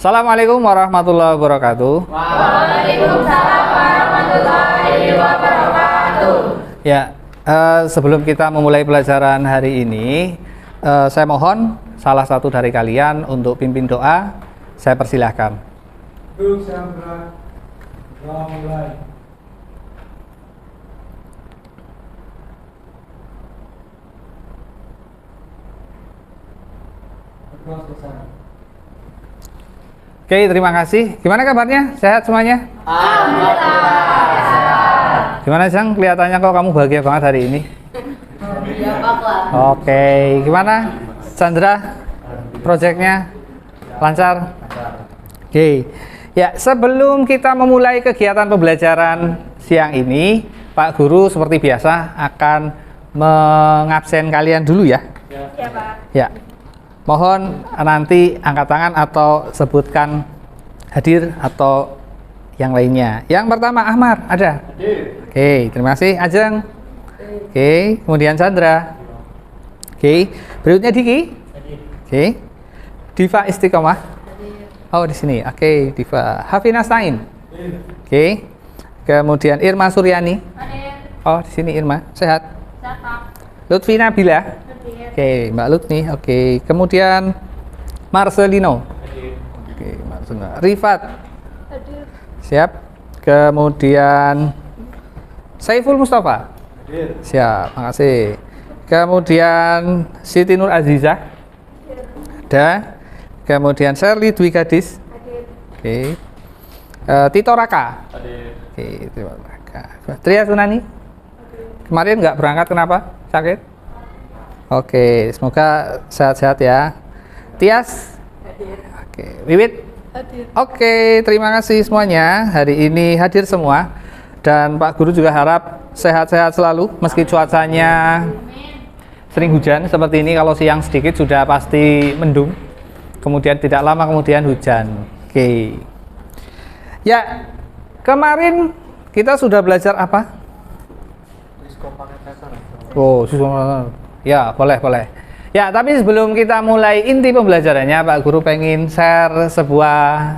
Assalamualaikum warahmatullahi wabarakatuh. Waalaikumsalam warahmatullahi wabarakatuh. Ya, sebelum kita memulai pelajaran hari ini, saya mohon salah satu dari kalian untuk pimpin doa. Saya persilahkan. Duduk Sandra, doa mulai. Doa selesai. Oke, terima kasih. Gimana kabarnya? Sehat semuanya? Alhamdulillah. Gimana Jang? Kelihatannya kok kamu bahagia banget hari ini. Ya Pak. Oke, gimana Chandra? Proyeknya lancar? Oke. Ya, sebelum kita memulai kegiatan pembelajaran siang ini, Pak Guru seperti biasa akan mengabsen kalian dulu ya. Ya Pak. Ya. Mohon nanti angkat tangan atau sebutkan hadir atau yang lainnya. Yang pertama Ahmad, ada? Hadir. Oke, terima kasih Ajeng. Oke, kemudian Chandra. Oke, berikutnya Diki. Oke. Diva Istiqomah. Oh, di sini. Oke, Diva. Hafina Stain. Oke. Kemudian Irma Suryani. Hadir. Oh, di sini Irma. Sehat. Siapa? Lutfi Nabila. Hadir. Oke, Mbak Lutfi. Oke, kemudian Marcelino. Oke, Marcelino. Rifat. Hadir. Siap. Kemudian Saiful Mustafa. Hadir. Siap, makasih. Kemudian Siti Nur Azizah. Ada. Kemudian Sherly Dwi Gadis. Hadir. Oke. Tito Raka. Hadir. Oke, Tito Raka. Tria Sunani. Kemarin nggak berangkat kenapa? Sakit? Oke, semoga sehat-sehat ya. Tias. Hadir. Oke, Wiwit. Hadir. Oke, terima kasih semuanya. Hari ini hadir semua. Dan Pak Guru juga harap sehat-sehat selalu meski cuacanya sering hujan seperti ini. Kalau siang sedikit sudah pasti mendung. Kemudian tidak lama kemudian hujan. Oke. Ya, kemarin kita sudah belajar apa? Oh, ya, boleh. Ya, tapi sebelum kita mulai inti pembelajarannya, Pak Guru pengen share sebuah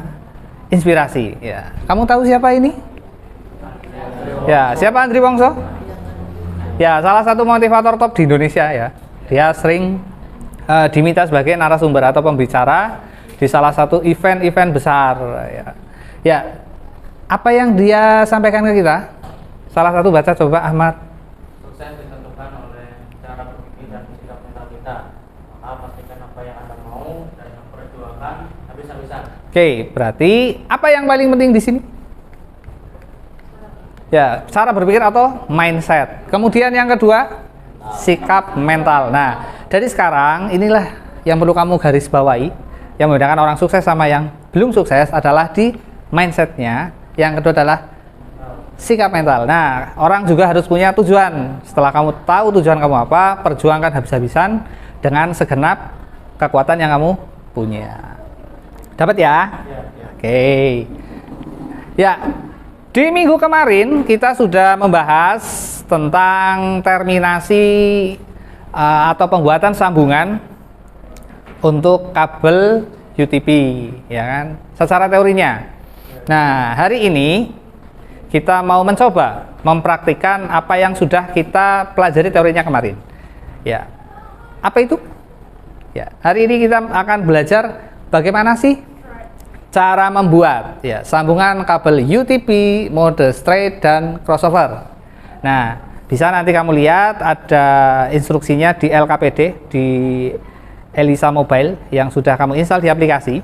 inspirasi. Ya, kamu tahu siapa ini? Ya, siapa Andri Wongso? Ya, salah satu motivator top di Indonesia ya. Dia sering diminta sebagai narasumber atau pembicara di salah satu event-event besar. Ya, apa yang dia sampaikan ke kita? Salah satu baca coba Ahmad. Sukses ditentukan oleh cara berpikir dan sikap mental kita. Maka pastikan apa yang Anda mau dan perjuangkan habis-habisan. Oke, berarti apa yang paling penting di sini? Ya, cara berpikir atau mindset. Kemudian yang kedua, sikap mental. Nah, dari sekarang inilah yang perlu kamu garis bawahi. Yang membedakan orang sukses sama yang belum sukses adalah di mindsetnya. Yang kedua adalah sikap mental. Nah, orang juga harus punya tujuan. Setelah kamu tahu tujuan kamu apa, perjuangkan habis-habisan dengan segenap kekuatan yang kamu punya. Dapat ya? Oke. Ya, di minggu kemarin kita sudah membahas tentang terminasi atau pembuatan sambungan untuk kabel UTP, ya kan? Secara teorinya. Nah, hari ini kita mau mencoba mempraktikkan apa yang sudah kita pelajari teorinya kemarin. Ya. Apa itu? Ya, hari ini kita akan belajar bagaimana sih cara membuat ya sambungan kabel UTP mode straight dan crossover. Nah, bisa nanti kamu lihat ada instruksinya di LKPD di Elisa Mobile yang sudah kamu install di aplikasi.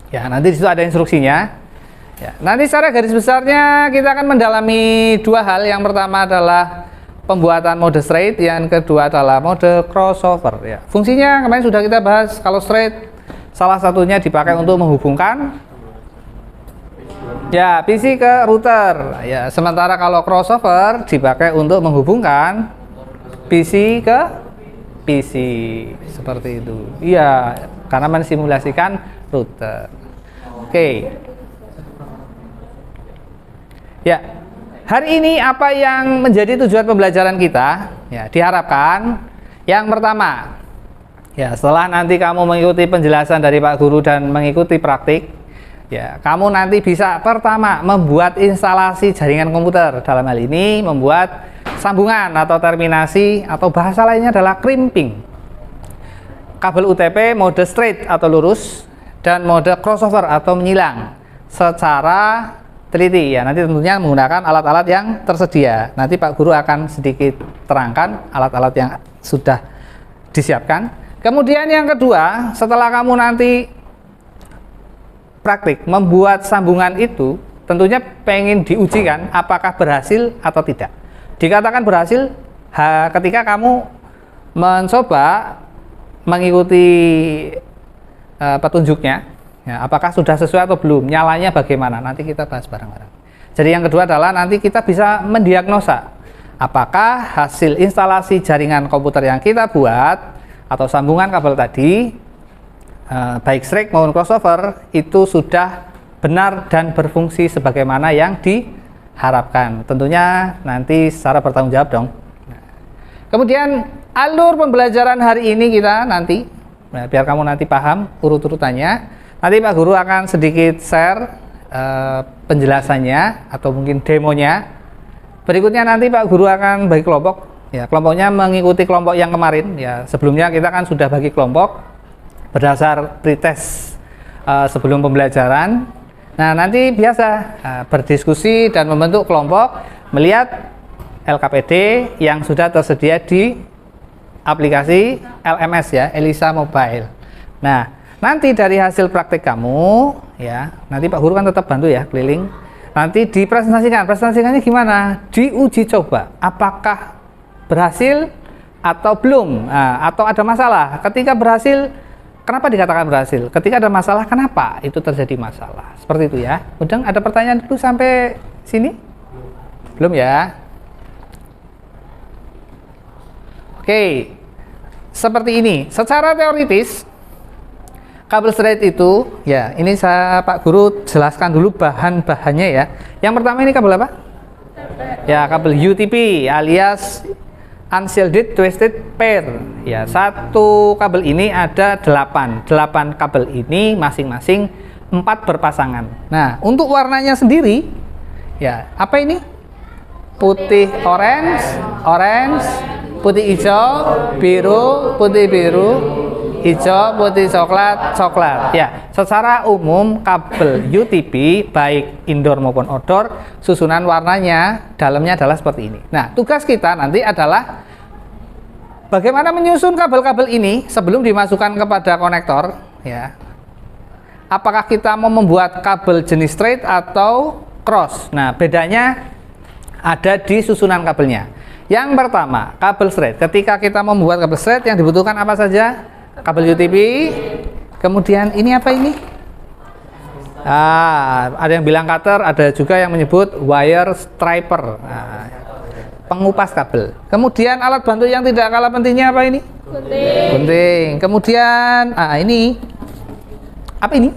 Ya, nanti di situ ada instruksinya. Ya, nanti secara garis besarnya kita akan mendalami dua hal. Yang pertama adalah pembuatan mode straight, yang kedua adalah mode crossover. Ya, fungsinya kemarin sudah kita bahas. Kalau straight, salah satunya dipakai untuk menghubungkan ya PC ke router. Ya, sementara kalau crossover dipakai untuk menghubungkan PC ke PC seperti itu. Iya, karena mensimulasikan router. Oke. Ya, hari ini apa yang menjadi tujuan pembelajaran kita? Ya, diharapkan yang pertama, Ya, setelah nanti kamu mengikuti penjelasan dari Pak Guru dan mengikuti praktik, ya, kamu nanti bisa pertama membuat instalasi jaringan komputer. Dalam hal ini membuat sambungan atau terminasi, atau bahasa lainnya adalah crimping. Kabel UTP mode straight atau lurus dan mode crossover atau menyilang secara teliti, ya. Nanti tentunya menggunakan alat-alat yang tersedia. Nanti Pak Guru akan sedikit terangkan alat-alat yang sudah disiapkan. Kemudian yang kedua, setelah kamu nanti praktik membuat sambungan itu, tentunya pengen diujikan apakah berhasil atau tidak. Dikatakan berhasil ketika kamu mencoba mengikuti petunjuknya, ya, apakah sudah sesuai atau belum, nyalanya bagaimana, nanti kita bahas bareng-bareng. Jadi yang kedua adalah nanti kita bisa mendiagnosa apakah hasil instalasi jaringan komputer yang kita buat atau sambungan kabel tadi, baik straight maupun crossover, itu sudah benar dan berfungsi sebagaimana yang diharapkan. Tentunya nanti secara bertanggung jawab dong. Kemudian alur pembelajaran hari ini kita nanti, biar kamu nanti paham urut-urutannya, nanti Pak Guru akan sedikit share penjelasannya atau mungkin demonya. Berikutnya nanti Pak Guru akan bagi kelompok. Ya, kelompoknya mengikuti kelompok yang kemarin. Ya, sebelumnya kita kan sudah bagi kelompok berdasar pretest sebelum pembelajaran. Nah, nanti biasa berdiskusi dan membentuk kelompok melihat LKPD yang sudah tersedia di aplikasi LMS, ya, Elisa Mobile. Nah, nanti dari hasil praktik kamu, ya, nanti Pak Guru kan tetap bantu ya keliling. Nanti dipresentasikan. Presentasikannya gimana? Diuji coba apakah berhasil atau belum, atau ada masalah. Ketika berhasil, kenapa dikatakan berhasil? Ketika ada masalah, kenapa itu terjadi masalah? Seperti itu ya. Udah ada pertanyaan dulu sampai sini? Belum ya? Oke, seperti ini. Secara teoritis, kabel straight itu, ya, ini Pak Guru jelaskan dulu bahan-bahannya ya. Yang pertama ini kabel apa? Ya, kabel UTP alias unshielded twisted pair. Ya, satu kabel ini ada 8 kabel ini masing-masing 4 berpasangan. Nah, untuk warnanya sendiri, ya, apa ini? Putih orange, putih hijau, biru, putih biru, hijau, putih coklat. Ya, secara umum kabel UTP baik indoor maupun outdoor, susunan warnanya dalamnya adalah seperti ini. Nah, tugas kita nanti adalah bagaimana menyusun kabel-kabel ini sebelum dimasukkan kepada konektor, ya. Apakah kita mau membuat kabel jenis straight atau cross? Nah, bedanya ada di susunan kabelnya. Yang pertama, kabel straight. Ketika kita membuat kabel straight, yang dibutuhkan apa saja? Kabel UTP. Kemudian ini apa ini? Ada yang bilang cutter, ada juga yang menyebut wire striper. Pengupas kabel. Kemudian alat bantu yang tidak kalah pentingnya apa ini? Gunting. Kemudian ini apa ini?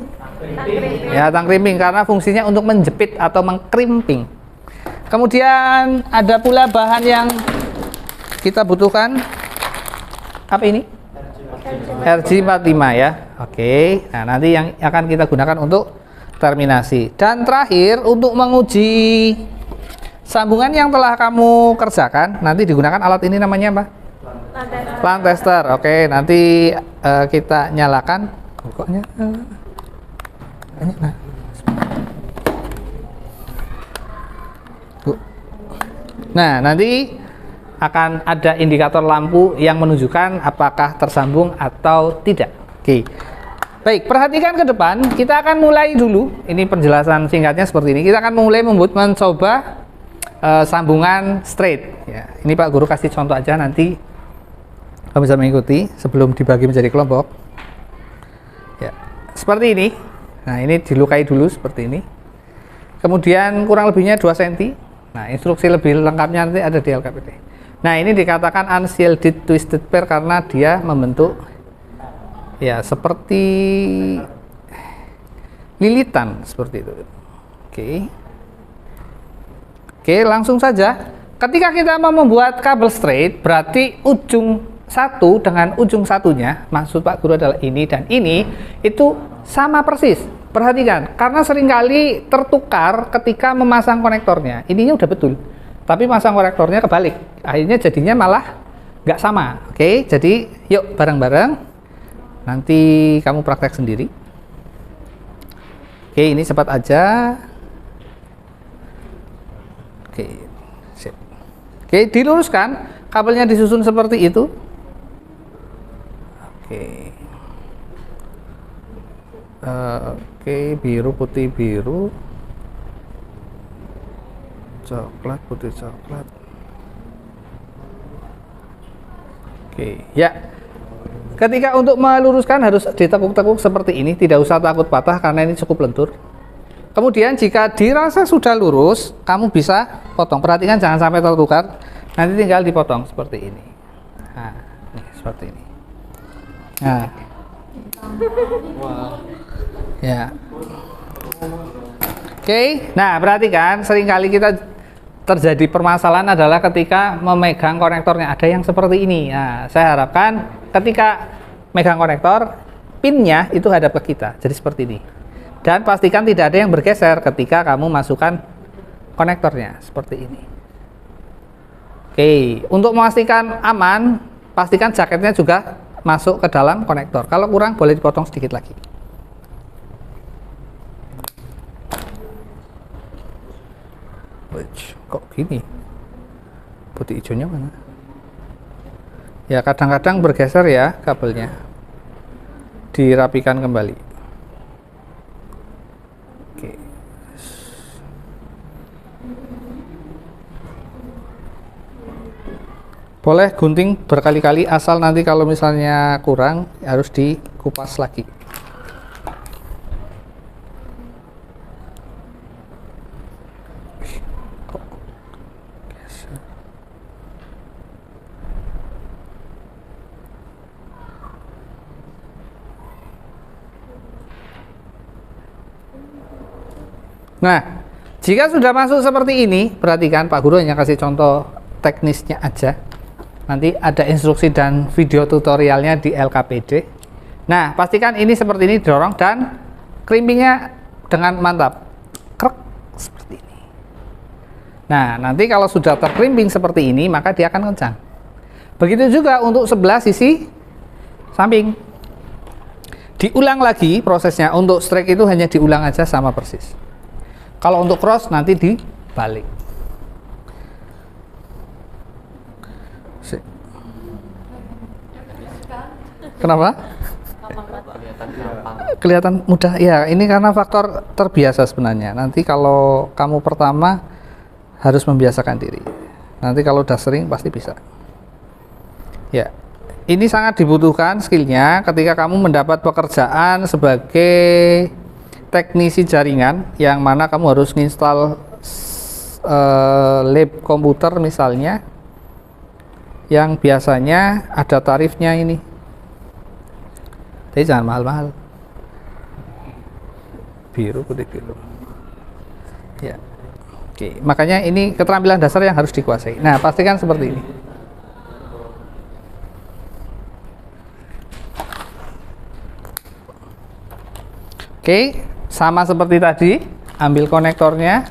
Ya, tang crimping, karena fungsinya untuk menjepit atau mengkrimping. Kemudian ada pula bahan yang kita butuhkan. Apa ini? RG45 ya. Oke. Nah, nanti yang akan kita gunakan untuk terminasi. Dan terakhir, untuk menguji sambungan yang telah kamu kerjakan, nanti digunakan alat ini, namanya apa? Plant tester. Oke, nanti kita nyalakan. Pokoknya nah, nanti akan ada indikator lampu yang menunjukkan apakah tersambung atau tidak. Oke. Baik, perhatikan ke depan. Kita akan mulai dulu. Ini penjelasan singkatnya seperti ini. Kita akan mulai mencoba sambungan straight. Ya, ini Pak Guru kasih contoh aja, nanti kamu bisa mengikuti sebelum dibagi menjadi kelompok. Ya, seperti ini. Nah, ini dilukai dulu seperti ini. Kemudian kurang lebihnya 2 cm. Nah, instruksi lebih lengkapnya nanti ada di LKPD. Nah, ini dikatakan unshielded twisted pair karena dia membentuk, ya, seperti lilitan seperti itu. Oke, langsung saja. Ketika kita mau membuat kabel straight, berarti ujung satu dengan ujung satunya, maksud Pak Guru adalah ini dan ini, itu sama persis. Perhatikan, karena seringkali tertukar ketika memasang konektornya. Ininya udah betul, tapi masang konektornya kebalik. Akhirnya jadinya malah nggak sama. Oke, jadi yuk bareng-bareng. Nanti kamu praktek sendiri. Oke, ini cepat aja. Oke, sip. Oke, diluruskan. Kabelnya disusun seperti itu. Oke. Oke, biru putih biru, coklat putih coklat. Oke, ya. Ketika untuk meluruskan harus ditekuk-tekuk seperti ini, tidak usah takut patah karena ini cukup lentur. Kemudian jika dirasa sudah lurus, kamu bisa potong. Perhatikan jangan sampai tertukar. Nanti tinggal dipotong seperti ini. Nah, ini seperti ini. Nah. Ya. Oke, nah perhatikan seringkali kita terjadi permasalahan adalah ketika memegang konektornya ada yang seperti ini. Nah, saya harapkan ketika megang konektor, pinnya itu hadap ke kita, jadi seperti ini. Dan pastikan tidak ada yang bergeser ketika kamu masukkan konektornya, seperti ini. Oke, untuk memastikan aman, pastikan jaketnya juga masuk ke dalam konektor. Kalau kurang boleh dipotong sedikit lagi. Kok gini? Putih hijaunya mana? Ya kadang-kadang bergeser ya kabelnya. Dirapikan kembali. Oke. Boleh gunting berkali-kali asal nanti kalau misalnya kurang harus dikupas lagi. Nah, jika sudah masuk seperti ini, perhatikan Pak Guru hanya kasih contoh teknisnya aja. Nanti ada instruksi dan video tutorialnya di LKPD. Nah, pastikan ini seperti ini dorong dan crimpingnya dengan mantap. Krek seperti ini. Nah, nanti kalau sudah terkrimping seperti ini, maka dia akan kencang. Begitu juga untuk sebelah sisi samping. Diulang lagi prosesnya. Untuk strike itu hanya diulang aja sama persis. Kalau untuk cross nanti dibalik. Kenapa? Kelihatan mudah. Ya, ini karena faktor terbiasa sebenarnya. Nanti kalau kamu pertama harus membiasakan diri. Nanti kalau udah sering pasti bisa. Ya, ini sangat dibutuhkan skillnya ketika kamu mendapat pekerjaan sebagai teknisi jaringan, yang mana kamu harus install lab komputer misalnya, yang biasanya ada tarifnya ini. Jadi jangan mahal-mahal. Biru putih biru. Ya, oke. Makanya ini keterampilan dasar yang harus dikuasai. Nah, pastikan seperti ini. Oke. Sama seperti tadi, ambil konektornya,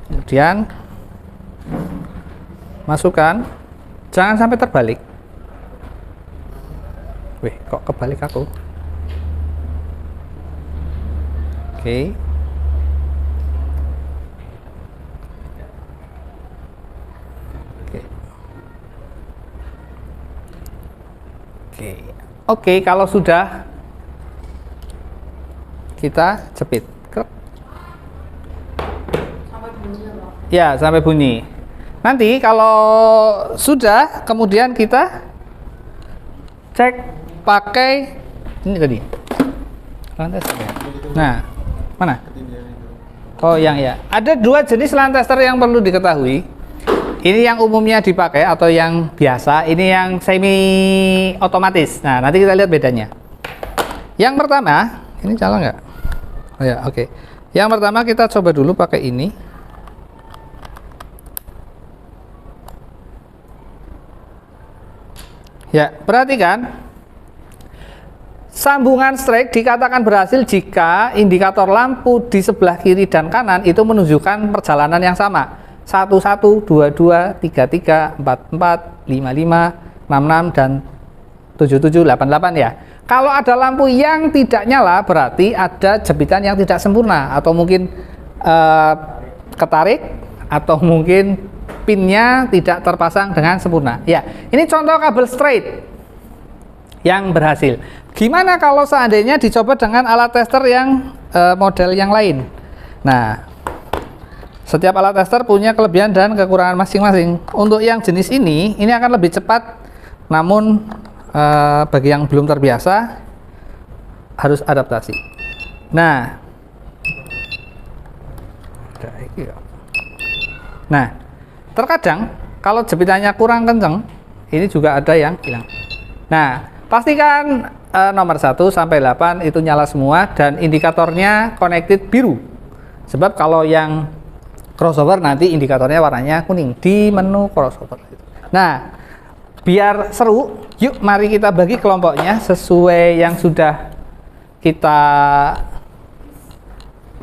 kemudian masukkan, jangan sampai terbalik. Wih, kok kebalik aku? Oke. Oke, kalau sudah kita jepit. Sampai bunyi ya, Pak? Ya, sampai bunyi. Nanti kalau sudah, kemudian kita cek pakai ini tadi. Lantai tester. Nah, mana? Oh, yang ya. Ada dua jenis lantai tester yang perlu diketahui. Ini yang umumnya dipakai atau yang biasa, ini yang semi otomatis. Nah, nanti kita lihat bedanya. Yang pertama, ini nyala nggak? Oh ya, oke. Yang pertama kita coba dulu pakai ini. Ya, perhatikan. Sambungan strike dikatakan berhasil jika indikator lampu di sebelah kiri dan kanan itu menunjukkan perjalanan yang sama. 11, 22, 33, 44, 55, 66, dan 77, 88 ya. Kalau ada lampu yang tidak nyala berarti ada jepitan yang tidak sempurna, atau mungkin ketarik, atau mungkin pinnya tidak terpasang dengan sempurna. Ya, ini contoh kabel straight yang berhasil. Gimana kalau seandainya dicoba dengan alat tester yang model yang lain? Nah, setiap alat tester punya kelebihan dan kekurangan masing-masing. Untuk yang jenis ini akan lebih cepat, namun bagi yang belum terbiasa harus adaptasi. Nah, terkadang kalau jepitannya kurang kenceng, ini juga ada yang hilang. Nah, pastikan nomor 1 sampai 8 itu nyala semua dan indikatornya connected biru. Sebab kalau yang crossover nanti indikatornya warnanya kuning di menu crossover. Nah, biar seru, yuk mari kita bagi kelompoknya sesuai yang sudah kita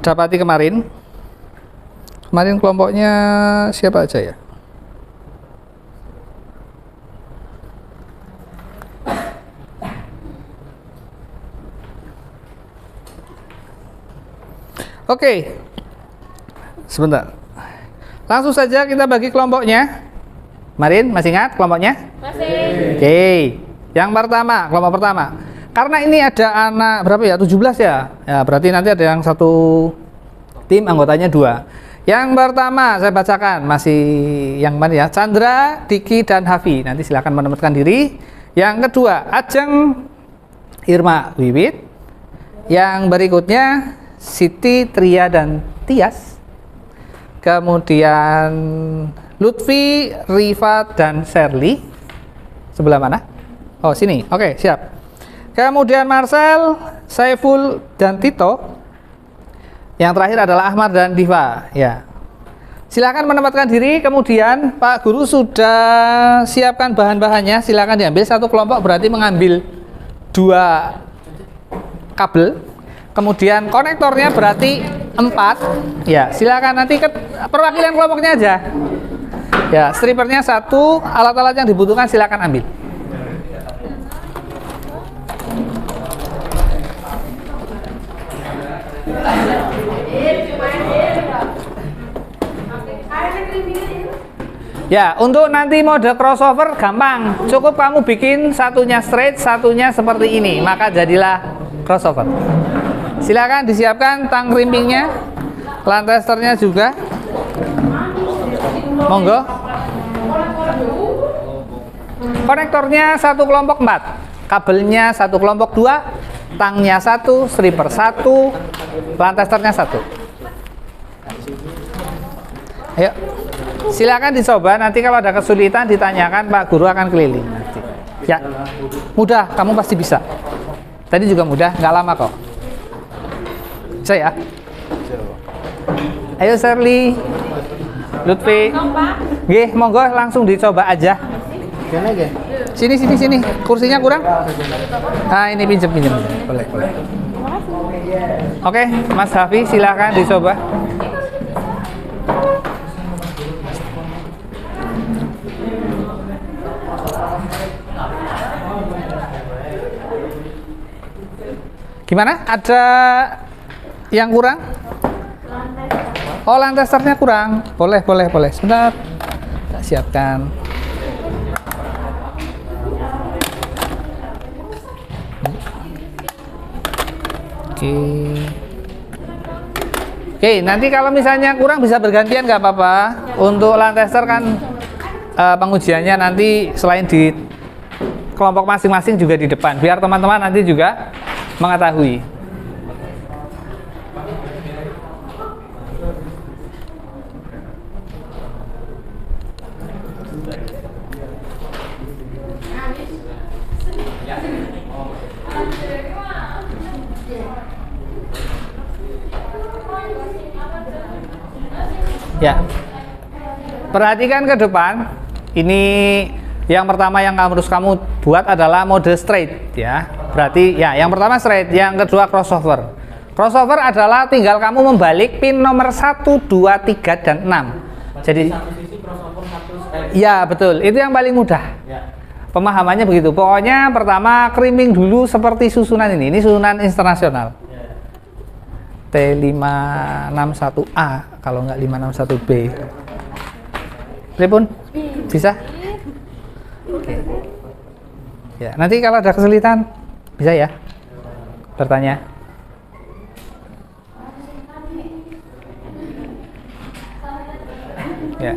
dapati kemarin. Kemarin kelompoknya siapa aja ya? Oke, sebentar. Langsung saja kita bagi kelompoknya. Marin, masih ingat kelompoknya? Masih. Oke, yang pertama, kelompok pertama. Karena ini ada anak berapa ya? 17 ya? Ya, berarti nanti ada yang satu tim anggotanya 2. Yang pertama saya bacakan, masih yang mana ya? Chandra, Diki, dan Hafi. Nanti silakan menempatkan diri. Yang kedua, Ajeng, Irma, Wiwit. Yang berikutnya Siti, Tria, dan Tias. Kemudian Lutfi, Rifat, dan Sherly. Sebelah mana? Oh, sini. Oke, siap. Kemudian Marcel, Saiful, dan Tito. Yang terakhir adalah Ahmad dan Diva. Ya. Silakan menempatkan diri. Kemudian Pak Guru sudah siapkan bahan-bahannya. Silakan diambil. Satu kelompok berarti mengambil 2 kabel. Kemudian konektornya berarti 4. Ya, silakan nanti ke perwakilan kelompoknya aja. Ya, stripernya 1, alat-alat yang dibutuhkan silakan ambil. Ya, untuk nanti mode crossover gampang. Cukup kamu bikin satunya straight, satunya seperti ini, maka jadilah crossover. Silakan disiapkan tang rimpingnya, lantesternya juga. Monggo. Konektornya 1 kelompok 4, kabelnya 1 kelompok 2, tangnya 1, striper 1, lantesternya 1. Ayo, silakan dicoba. Nanti kalau ada kesulitan ditanyakan, Pak Guru akan keliling nanti. Ya, mudah, kamu pasti bisa. Tadi juga mudah, nggak lama kok. Saya. Ayo Sherly, Lutfi. Nggih, monggo langsung dicoba aja. Sini. Kursinya kurang? Ah, ini pinjem. Boleh. Oke, Mas Hafi silakan dicoba. Gimana? Ada yang kurang? Oh, lantesternya kurang. Boleh. Sebentar. Kita siapkan. Oke, nanti kalau misalnya kurang bisa bergantian nggak apa-apa. Untuk lantester kan pengujiannya nanti selain di kelompok masing-masing juga di depan. Biar teman-teman nanti juga mengetahui. Ya, perhatikan ke depan. Ini Yang pertama yang harus kamu buat adalah mode straight ya. Berarti ya yang pertama straight, yang kedua crossover. Crossover adalah tinggal kamu membalik pin nomor 1, 2, 3 dan 6. Jadi satu sisi crossover, satu straight. ya betul, itu yang paling mudah. Ya. Pemahamannya begitu. Pokoknya pertama crimping dulu seperti susunan ini. Ini susunan internasional. Ya. T561A kalau nggak 561B. Pripun? Bisa? Oke. Ya, nanti kalau ada kesulitan bisa ya bertanya. Ya.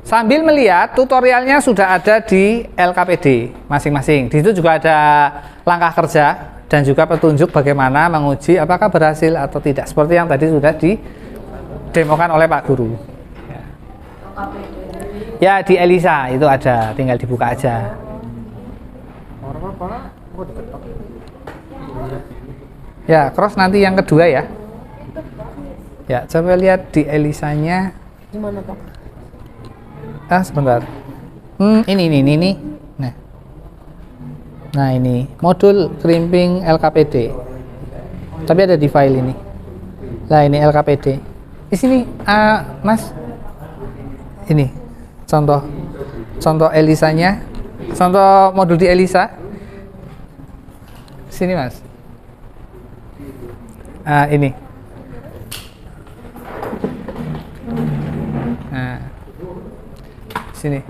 Sambil melihat tutorialnya sudah ada di LKPD masing-masing. Di situ juga ada langkah kerja dan juga petunjuk bagaimana menguji apakah berhasil atau tidak. Seperti yang tadi sudah didemokan oleh Pak Guru. Ya, di Elisa itu ada, tinggal dibuka aja. Ya, cross nanti yang kedua ya. Ya, coba lihat di Elisanya. Gimana Pak? Sebentar. Ini. Nah, ini modul crimping LKPD. Tapi ada di file ini. Nah, ini LKPD. Di sini, Mas. Ini contoh Elisanya, contoh modul di Elisa. Sini, Mas. Ini. Nah, sini.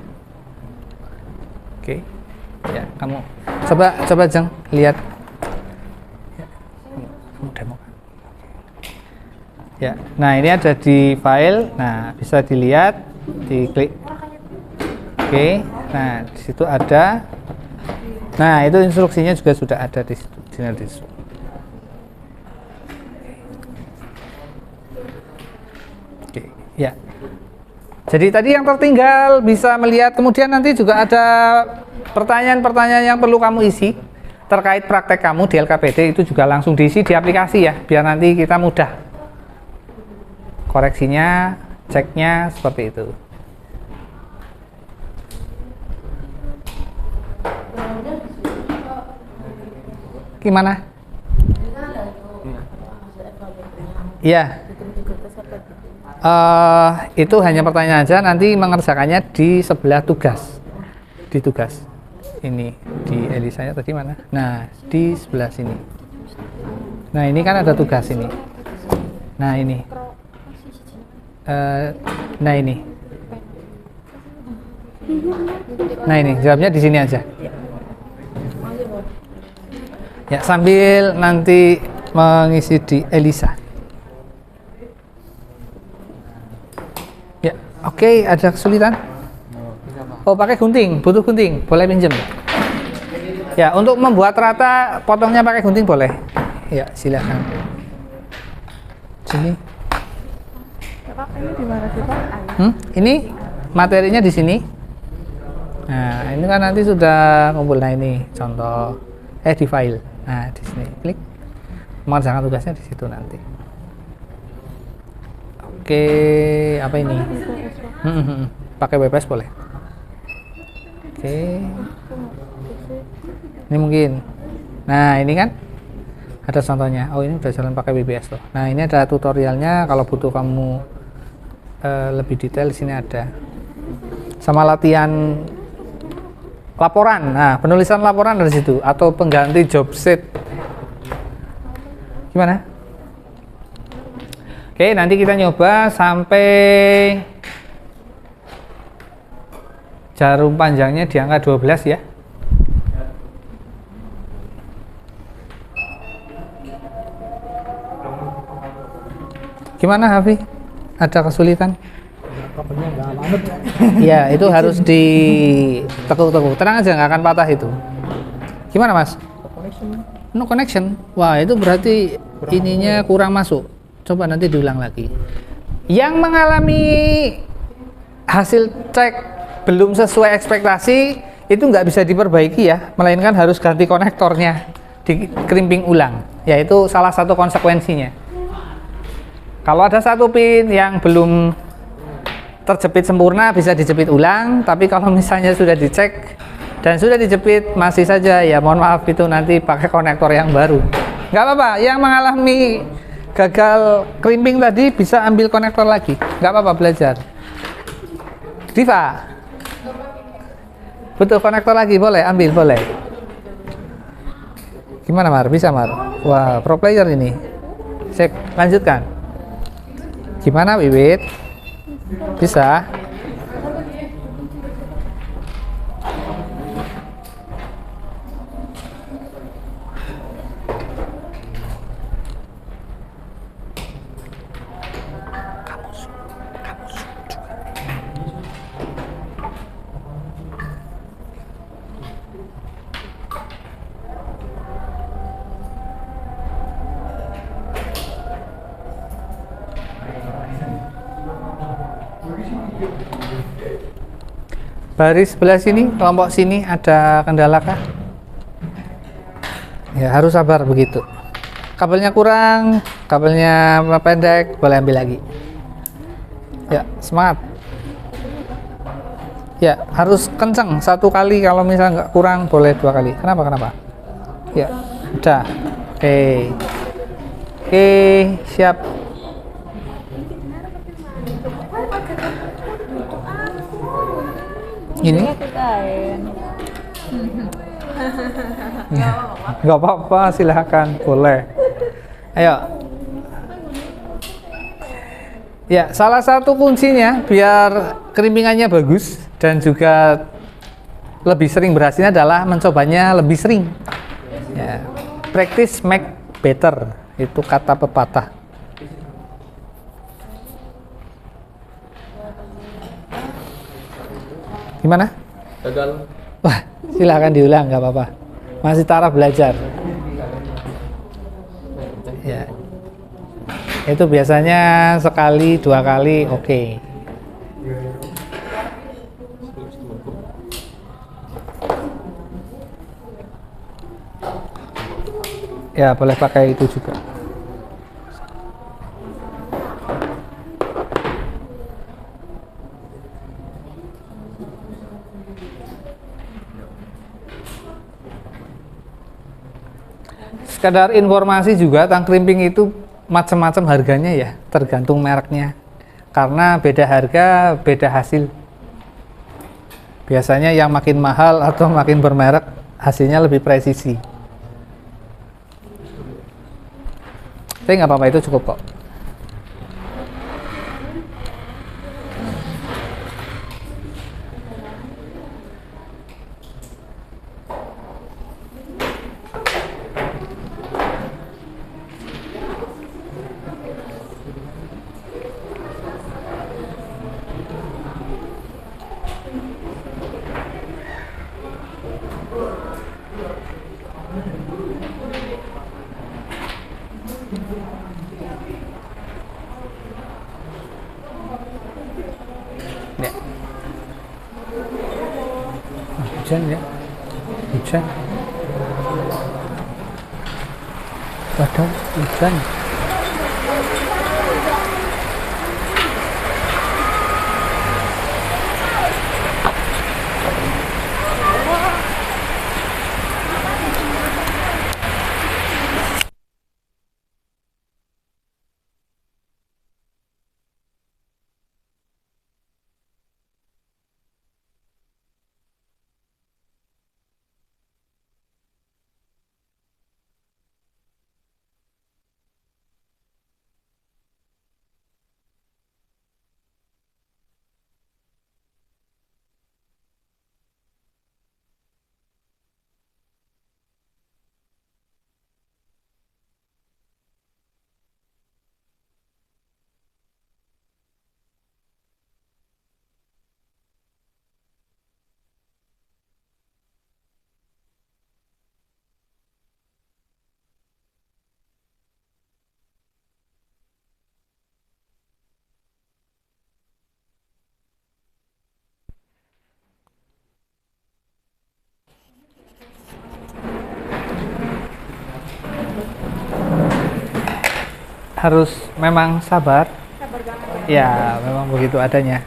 Oke. Ya, kamu coba Jeng lihat. Ya, kamu demo. Ya, nah ini ada di file. Nah, bisa dilihat, diklik. Oke. Nah, di situ ada. Nah, itu instruksinya juga sudah ada di situ. Oke, ya. Jadi tadi yang tertinggal bisa melihat, kemudian nanti juga ada pertanyaan-pertanyaan yang perlu kamu isi terkait praktek kamu di LKPD, itu juga langsung diisi di aplikasi ya, biar nanti kita mudah koreksinya, ceknya seperti itu. Gimana? Iya. Itu hanya pertanyaan aja, nanti mengerjakannya di sebelah tugas. Di tugas. Ini di Elisanya tadi mana? Nah, di sebelah sini. Nah, ini kan ada tugas ini. Nah, ini. Nah, ini. Nah, ini jawabnya di sini aja. Ya, sambil nanti mengisi di Elisa. Ya, oke, ada kesulitan? Oh, pakai gunting, butuh gunting, boleh pinjem. Ya, untuk membuat rata, potongnya pakai gunting boleh. Ya, silakan. Sini. Ini di mana sih Pak? Ini materinya di sini. Nah, ini kan nanti sudah ngumpul. Nah, ini contoh di file. Nah, di sini klik. Mengerjakan tugasnya di situ nanti. Oke, apa ini? Pakai WPS boleh. Oke. Ini mungkin. Nah, ini kan ada contohnya. Oh, ini udah jalan pakai WPS tuh. Nah, ini ada tutorialnya. Kalau butuh kamu lebih detail, di sini ada. Sama latihan laporan. Nah, penulisan laporan dari situ atau pengganti job sheet. Gimana? Oke, nanti kita nyoba sampai jarum panjangnya di angka 12 ya. Gimana, Hafi? Ada kesulitan? Ya, itu harus ditekuk-tekuk. Tenang aja, nggak akan patah itu. Gimana, Mas? No connection. Wah, itu berarti ininya kurang masuk. Coba nanti diulang lagi. Yang mengalami hasil cek belum sesuai ekspektasi, itu nggak bisa diperbaiki ya, melainkan harus ganti konektornya, di crimping ulang. Yaitu salah satu konsekuensinya. Kalau ada satu pin yang belum terjepit sempurna bisa dijepit ulang, tapi kalau misalnya sudah dicek dan sudah dijepit masih saja, ya mohon maaf, itu nanti pakai konektor yang baru. Nggak apa-apa, yang mengalami gagal crimping tadi bisa ambil konektor lagi, nggak apa-apa, belajar. Diva, butuh konektor lagi, boleh ambil, boleh. Gimana Mar? Bisa Mar? Wah, pro player ini. Sip, lanjutkan. Gimana Wiwit? Bisa? Baris sebelah sini, kelompok sini ada kendala kah? Ya harus sabar begitu. Kabelnya kurang, kabelnya pendek, boleh ambil lagi. Ya semangat. Ya harus kenceng satu kali, kalau misalnya nggak kurang boleh 2 kali. Kenapa? Ya udah. Oke, siap. Ini nggak apa-apa, silahkan, boleh. Ayo. Ya, salah satu kuncinya biar kerimpingannya bagus dan juga lebih sering berhasilnya adalah mencobanya lebih sering. Ya, practice make better, itu kata pepatah. Gimana? Gagal. Wah, silahkan diulang, nggak apa-apa. Masih taraf belajar. Ya, itu biasanya sekali 2 kali, oke. Ya, boleh pakai itu juga. Sekadar informasi juga, tang crimping itu macam-macam harganya ya, tergantung mereknya. Karena beda harga, beda hasil. Biasanya yang makin mahal atau makin bermerek, hasilnya lebih presisi. Tapi nggak apa-apa, itu cukup kok. Ya. Hujan ya, hujan. Padahal hujan. Harus memang sabar. Sabar banget ya. Ya, memang begitu adanya.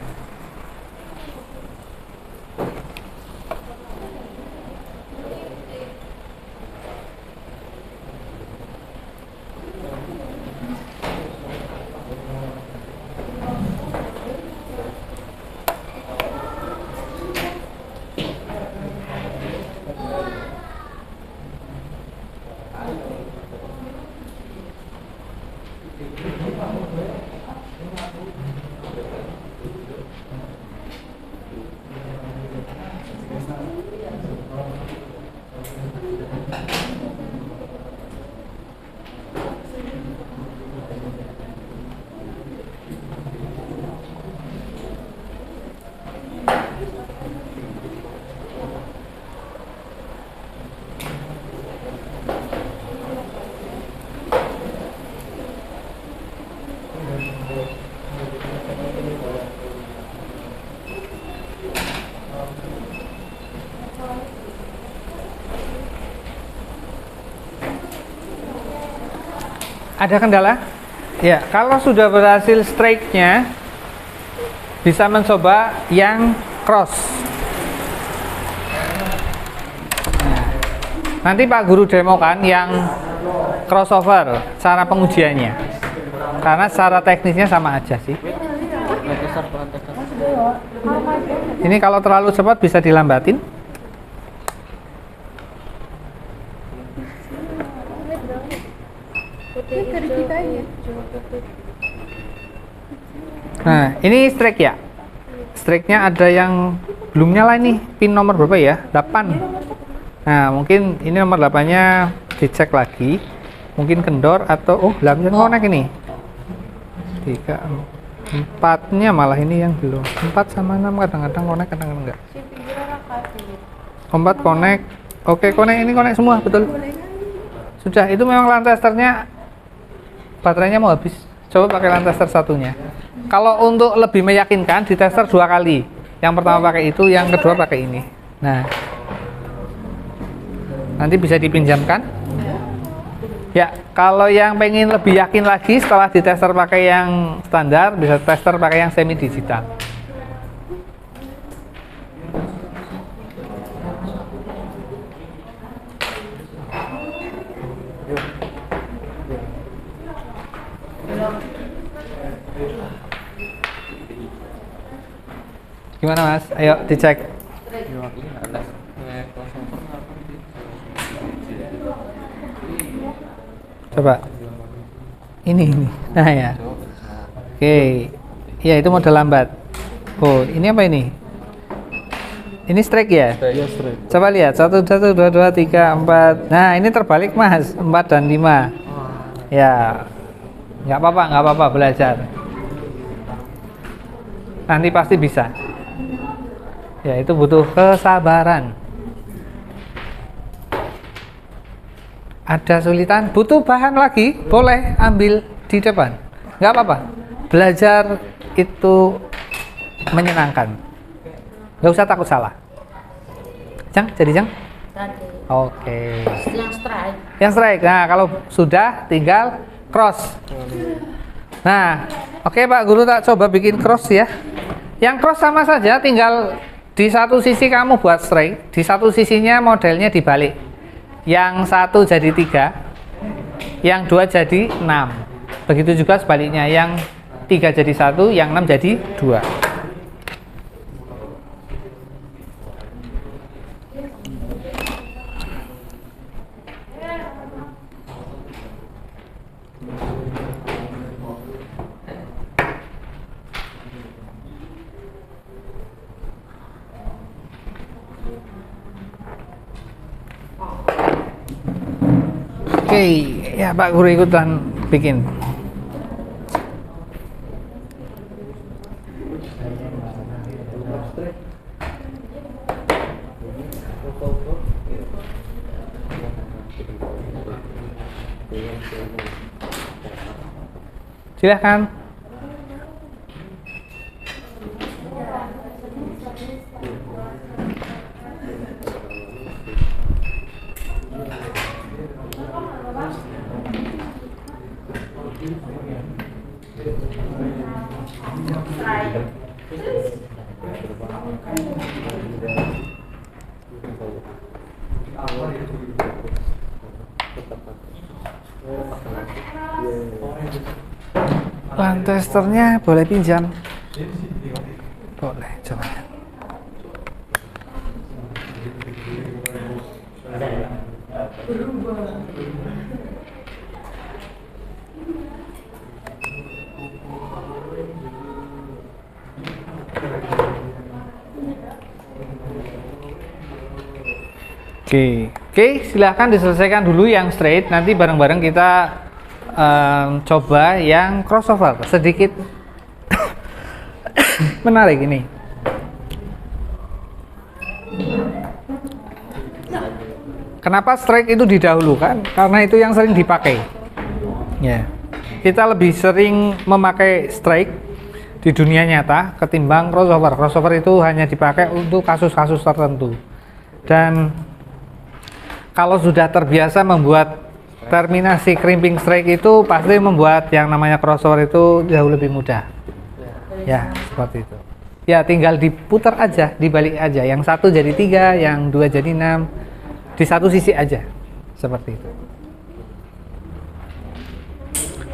Ada kendala? Ya, kalau sudah berhasil strike-nya, bisa mencoba yang cross. Nah, nanti Pak Guru demokan yang crossover, cara pengujiannya. Karena secara teknisnya sama aja sih. Ini kalau terlalu cepat bisa dilambatin. Nah, ini strike ya. Strike-nya ada yang belum nyala ini. Pin nomor berapa ya? 8. Nah, mungkin ini nomor 8-nya dicek lagi. Mungkin kendor atau lah bisa connect ini. 3, 4-nya malah ini yang belum. 4 sama 6 kadang-kadang connect, kadang-kadang enggak. 4 connect. Oke, connect, ini connect semua, betul. Sudah, itu memang LAN testernya baterainya mau habis. Coba pakai LAN tester satunya. Kalau untuk lebih meyakinkan, di tester 2 kali. Yang pertama pakai itu, yang kedua pakai ini. Nah, nanti bisa dipinjamkan. Ya, kalau yang pengen lebih yakin lagi setelah ditester pakai yang standar, bisa tester pakai yang semi digital. Gimana Mas? Ayo dicek. Coba. Ini. Nah ya. Oke. Ya itu mode lambat. Oh, ini apa ini? Ini strike ya? Iya, strike. Coba lihat. 1, 1, 2, 2, 3, 4. Nah, ini terbalik Mas. 4 dan 5. Ya. Nggak apa-apa belajar. Nanti pasti bisa. Ya, itu butuh kesabaran. Ada kesulitan, butuh bahan lagi, boleh ambil di depan. Nggak apa-apa. Belajar itu menyenangkan. Nggak usah takut salah. Jang, jadi Jang? Tadi. Oke. Yang strike. Yang strike. Nah, kalau sudah tinggal cross. Nah, oke Pak Guru tak coba bikin cross ya. Yang cross sama saja, tinggal di satu sisi kamu buat strike, di satu sisinya modelnya dibalik. Yang 1 jadi 3, yang 2 jadi 6. Begitu juga sebaliknya, yang 3 jadi 1, yang 6 jadi 2. Oke, ya Pak Guru ikutan bikin. Silahkan. LAN testernya boleh pinjam? Boleh, coba. Oke, silahkan diselesaikan dulu yang straight. Nanti bareng-bareng kita coba yang crossover. Sedikit menarik ini. Kenapa straight itu didahulukan? Karena itu yang sering dipakai. Ya, kita lebih sering memakai straight di dunia nyata ketimbang crossover. Crossover itu hanya dipakai untuk kasus-kasus tertentu. Dan kalau sudah terbiasa membuat terminasi crimping strike itu, pasti membuat yang namanya crossover itu jauh lebih mudah. Ya, seperti itu. Ya, tinggal diputar aja, dibalik aja. Yang satu jadi 3, yang 2 jadi 6. Di satu sisi aja. Seperti itu.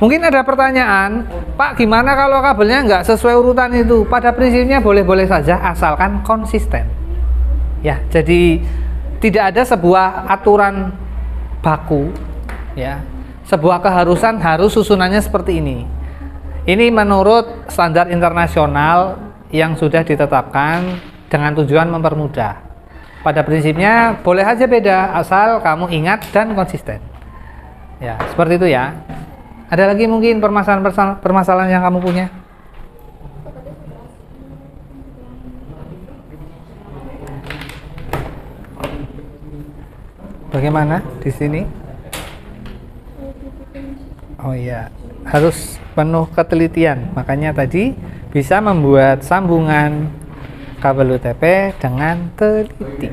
Mungkin ada pertanyaan, Pak, gimana kalau kabelnya nggak sesuai urutan itu? Pada prinsipnya boleh-boleh saja, asalkan konsisten. Ya, jadi tidak ada sebuah aturan baku, ya, sebuah keharusan harus susunannya seperti ini. Ini menurut standar internasional yang sudah ditetapkan dengan tujuan mempermudah. Pada prinsipnya boleh aja beda, asal kamu ingat dan konsisten. Ya, seperti itu ya. Ada lagi mungkin permasalahan yang kamu punya? Bagaimana di sini? Oh iya, harus penuh ketelitian. Makanya tadi bisa membuat sambungan kabel UTP dengan teliti.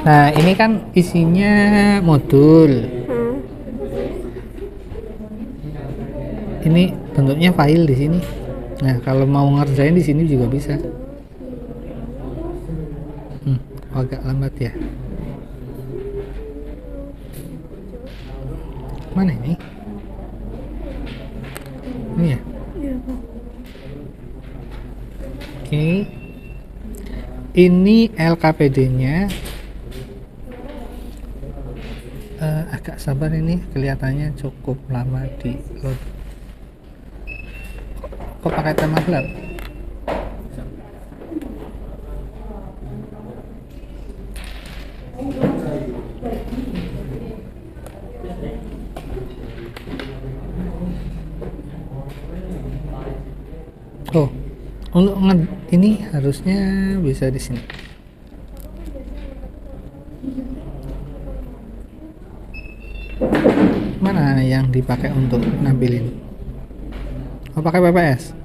Nah, ini kan isinya modul. Ini bentuknya file di sini. Nah, kalau mau ngerjain di sini juga bisa. Agak lambat ya. Mana ini? Ini ya? Oke. Ini LKPD-nya. Agak sabar, ini kelihatannya cukup lama di load. Kok pakai tema gelap? Oh, untuk ini harusnya bisa di sini. Mana yang dipakai untuk nampilin? Oh, pakai PPS?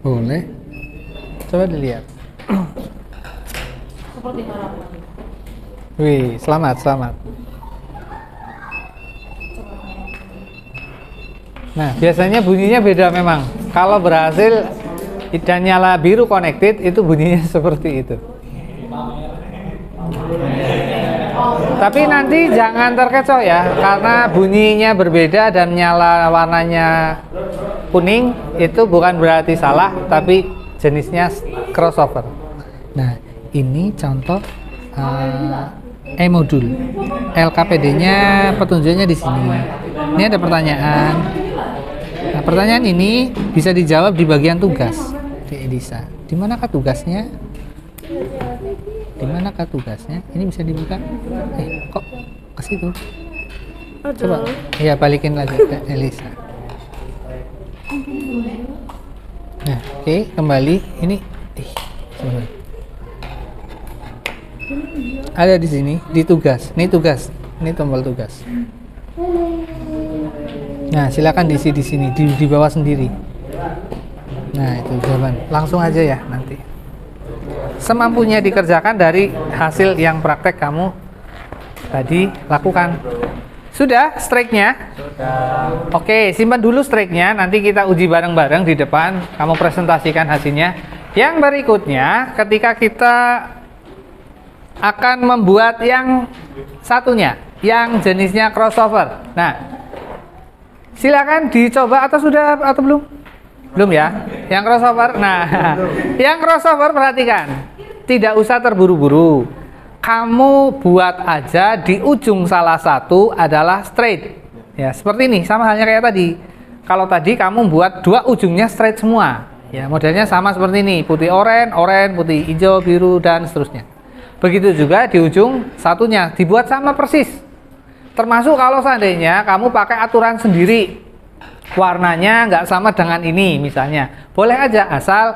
Boleh. Coba dilihat. Seperti harapan. Wih, selamat. Nah, biasanya bunyinya beda memang. Kalau berhasil dan nyala biru connected, itu bunyinya seperti itu. Tapi nanti jangan terkecoh ya, karena bunyinya berbeda dan nyala warnanya kuning, itu bukan berarti salah, tapi jenisnya crossover. Nah, ini contoh e-modul. LKPD-nya petunjuknya di sini. Ini ada pertanyaan. Nah, pertanyaan ini bisa dijawab di bagian tugas di Edisa. Di manakah tugasnya? Di manakah tugasnya? Ini bisa dibuka? Kok ke situ? Coba. Iya, balikin lagi ke Elisa. Nah, oke, kembali. Ini ada di sini di tugas. Ini tugas. Ini tombol tugas. Nah, silakan diisi di sini di bawah sendiri. Nah, itu jawaban. Langsung aja ya nanti. Semampunya dikerjakan dari hasil yang praktek kamu tadi lakukan. Sudah strike-nya? Sudah. Oke, simpan dulu strike-nya. Nanti kita uji bareng-bareng di depan. Kamu presentasikan hasilnya. Yang berikutnya, ketika kita akan membuat yang satunya, yang jenisnya crossover. Nah, silakan dicoba atau sudah atau belum? Belum ya? Yang crossover. Nah, yang crossover perhatikan. Tidak usah terburu-buru. Kamu buat aja di ujung salah satu adalah straight. Ya, seperti ini, sama halnya kayak tadi. Kalau tadi kamu buat dua ujungnya straight semua. Ya, modelnya sama seperti ini, putih oranye, oranye, putih hijau, biru, dan seterusnya. Begitu juga di ujung satunya, dibuat sama persis. Termasuk kalau seandainya kamu pakai aturan sendiri, warnanya nggak sama dengan ini misalnya. Boleh aja, asal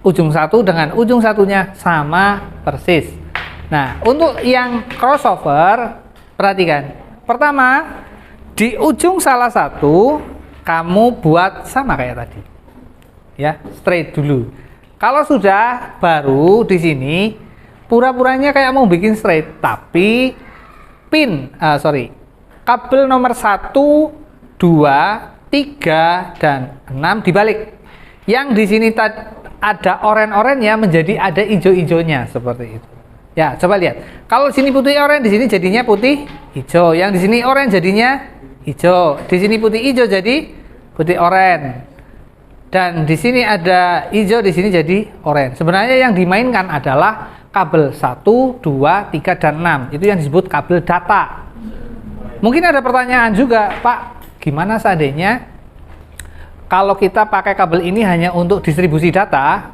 ujung satu dengan ujung satunya sama persis. Nah, untuk yang crossover, perhatikan. Pertama, di ujung salah satu kamu buat sama kayak tadi, ya, straight dulu. Kalau sudah, baru di sini pura-puranya kayak mau bikin straight, tapi kabel nomor 1, 2, 3, dan 6 dibalik. Yang di sini ada oranye-oranye menjadi ada hijau-hijaunya seperti itu. Ya, coba lihat. Kalau sini putih oranye, di sini jadinya putih hijau. Yang di sini oranye jadinya hijau. Di sini putih hijau jadi putih oranye. Dan di sini ada hijau, di sini jadi oranye. Sebenarnya yang dimainkan adalah kabel 1, 2, 3, dan 6. Itu yang disebut kabel data. Mungkin ada pertanyaan juga, Pak, gimana seandainya kalau kita pakai kabel ini hanya untuk distribusi data?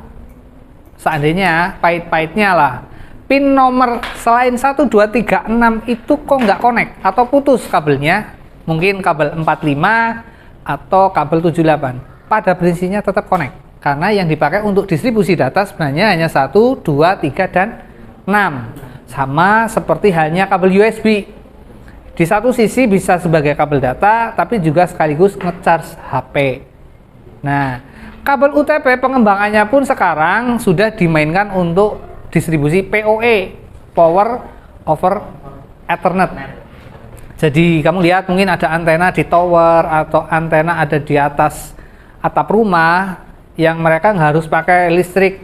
Seandainya pahit-pahitnya lah, pin nomor selain 1, 2, 3, 6 itu kok nggak connect atau putus kabelnya, mungkin kabel 45 atau kabel 78, pada prinsipnya tetap connect karena yang dipakai untuk distribusi data sebenarnya hanya 1, 2, 3, dan 6. Sama seperti halnya kabel USB, di satu sisi bisa sebagai kabel data tapi juga sekaligus nge-charge HP. Nah, kabel UTP pengembangannya pun sekarang sudah dimainkan untuk distribusi PoE, Power over Ethernet. Jadi kamu lihat mungkin ada antena di tower atau antena ada di atas atap rumah yang mereka nggak harus pakai listrik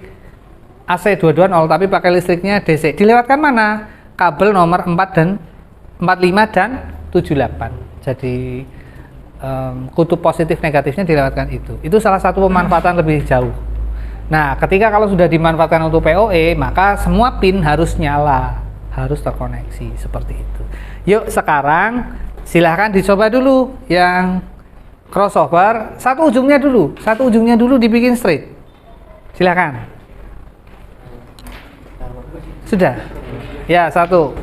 AC 220 tapi pakai listriknya DC. Dilewatkan mana? Kabel nomor 4 dan 45 dan 78. Jadi kutub positif negatifnya dilewatkan itu. Itu salah satu pemanfaatan lebih jauh. Nah, ketika kalau sudah dimanfaatkan untuk PoE, maka semua pin harus nyala, harus terkoneksi seperti itu. Yuk, sekarang silahkan dicoba dulu yang crossover, satu ujungnya dulu dibikin straight. Silahkan. Sudah? Ya, satu.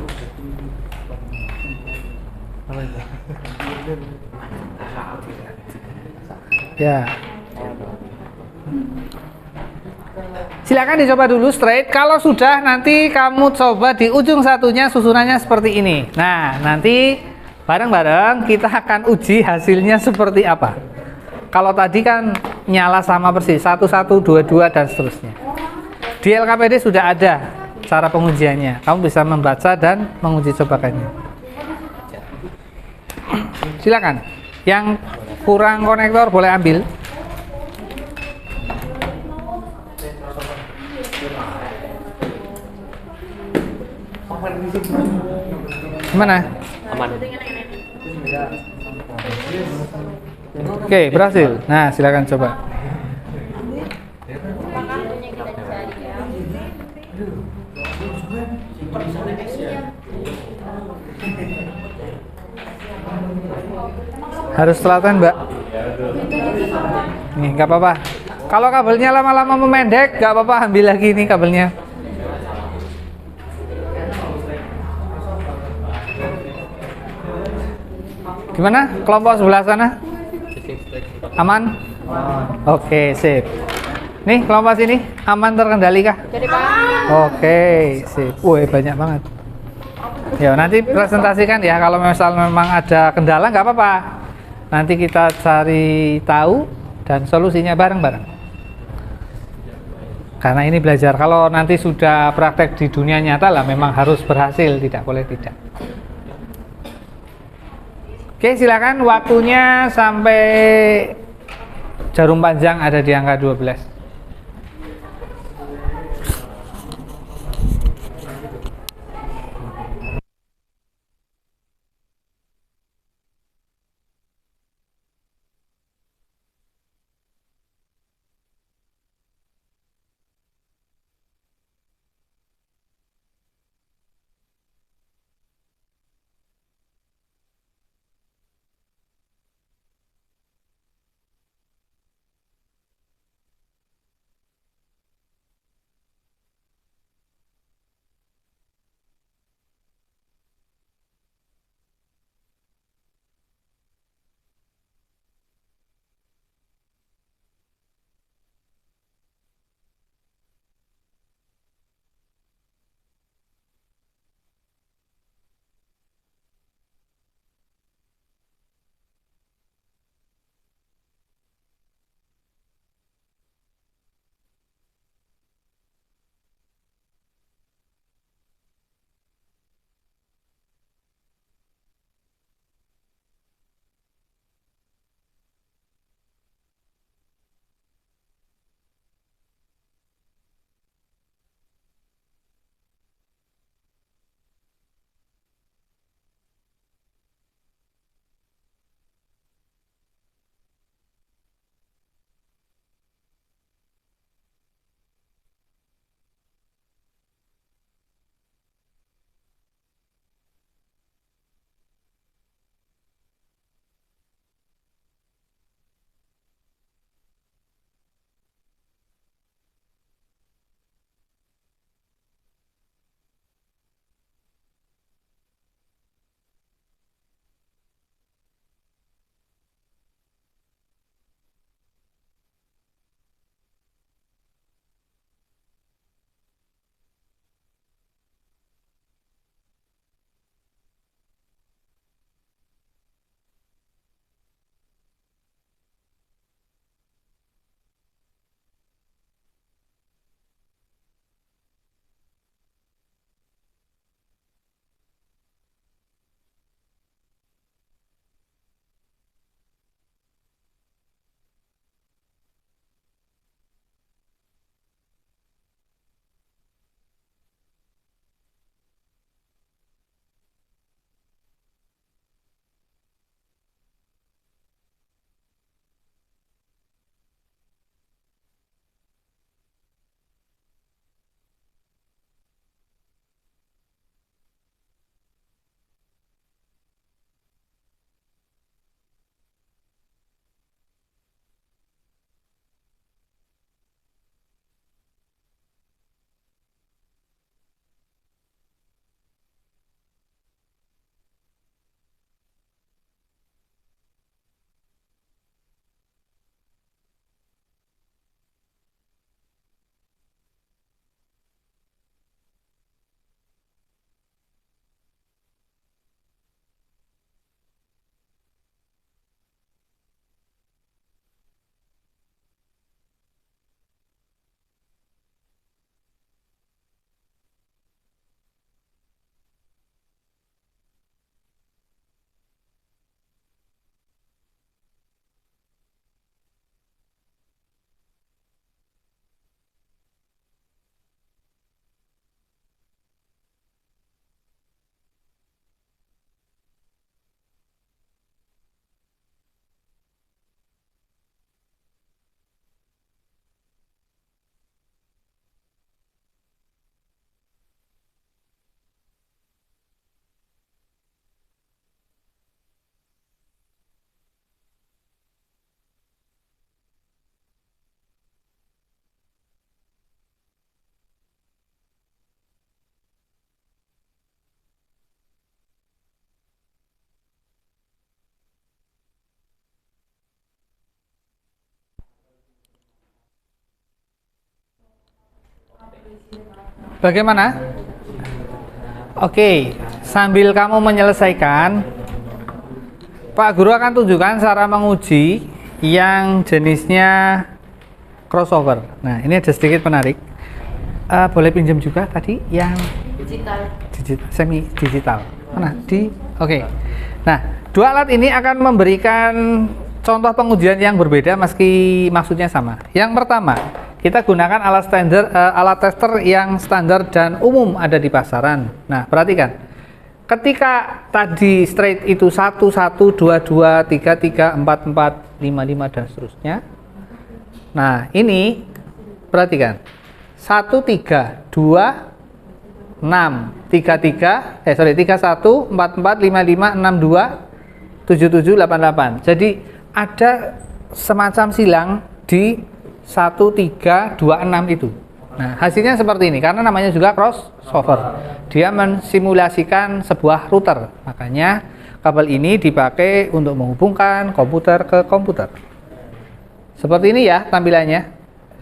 Ya. Silakan dicoba dulu straight. Kalau sudah, nanti kamu coba di ujung satunya susunannya seperti ini. Nah, nanti bareng-bareng kita akan uji hasilnya seperti apa. Kalau tadi kan nyala sama persis 1, 1, 2, 2, dan seterusnya. Di LKPD sudah ada cara pengujiannya. Kamu bisa membaca dan menguji cobakannya. Silakan. Yang kurang konektor boleh ambil. Gimana? Aman. Oke, berhasil. Nah, silakan coba. Harus telaten, Mbak. Nih, nggak apa-apa. Kalau kabelnya lama-lama memendek, nggak apa-apa, ambil lagi nih kabelnya. Gimana? Kelompok sebelah sana? Aman? Oke, sip. Nih, kelompok sini aman, terkendali kah? Oke, sip. Wih, banyak banget. Ya, nanti presentasikan ya. Kalau memang ada kendala nggak apa-apa. Nanti kita cari tahu dan solusinya bareng-bareng. Karena ini belajar. Kalau nanti sudah praktek di dunia nyata lah, memang harus berhasil, tidak boleh tidak. Oke, silakan, waktunya sampai jarum panjang ada di angka 12. Bagaimana? Oke, sambil kamu menyelesaikan, Pak Guru akan tunjukkan cara menguji yang jenisnya crossover. Nah, ini ada sedikit menarik. Boleh pinjam juga tadi yang digital, semi digital. Mana? Oke. Nah, dua alat ini akan memberikan contoh pengujian yang berbeda meski maksudnya sama. Yang pertama, kita gunakan alat tester yang standar dan umum ada di pasaran. Nah, perhatikan. Ketika tadi straight itu 1, 1, 2, 2, 3, 3, 4, 4, 5, 5 dan seterusnya. Nah, ini perhatikan. 1, 3, 2, 6, 3, 3, 3, 1, 4, 4, 5, 5, 6, 2, 7, 7, 8, 8. Jadi ada semacam silang di 1, 3, 2, 6 itu. Nah, hasilnya seperti ini karena namanya juga crossover. Dia mensimulasikan sebuah router. Makanya kabel ini dipakai untuk menghubungkan komputer ke komputer. Seperti ini ya tampilannya.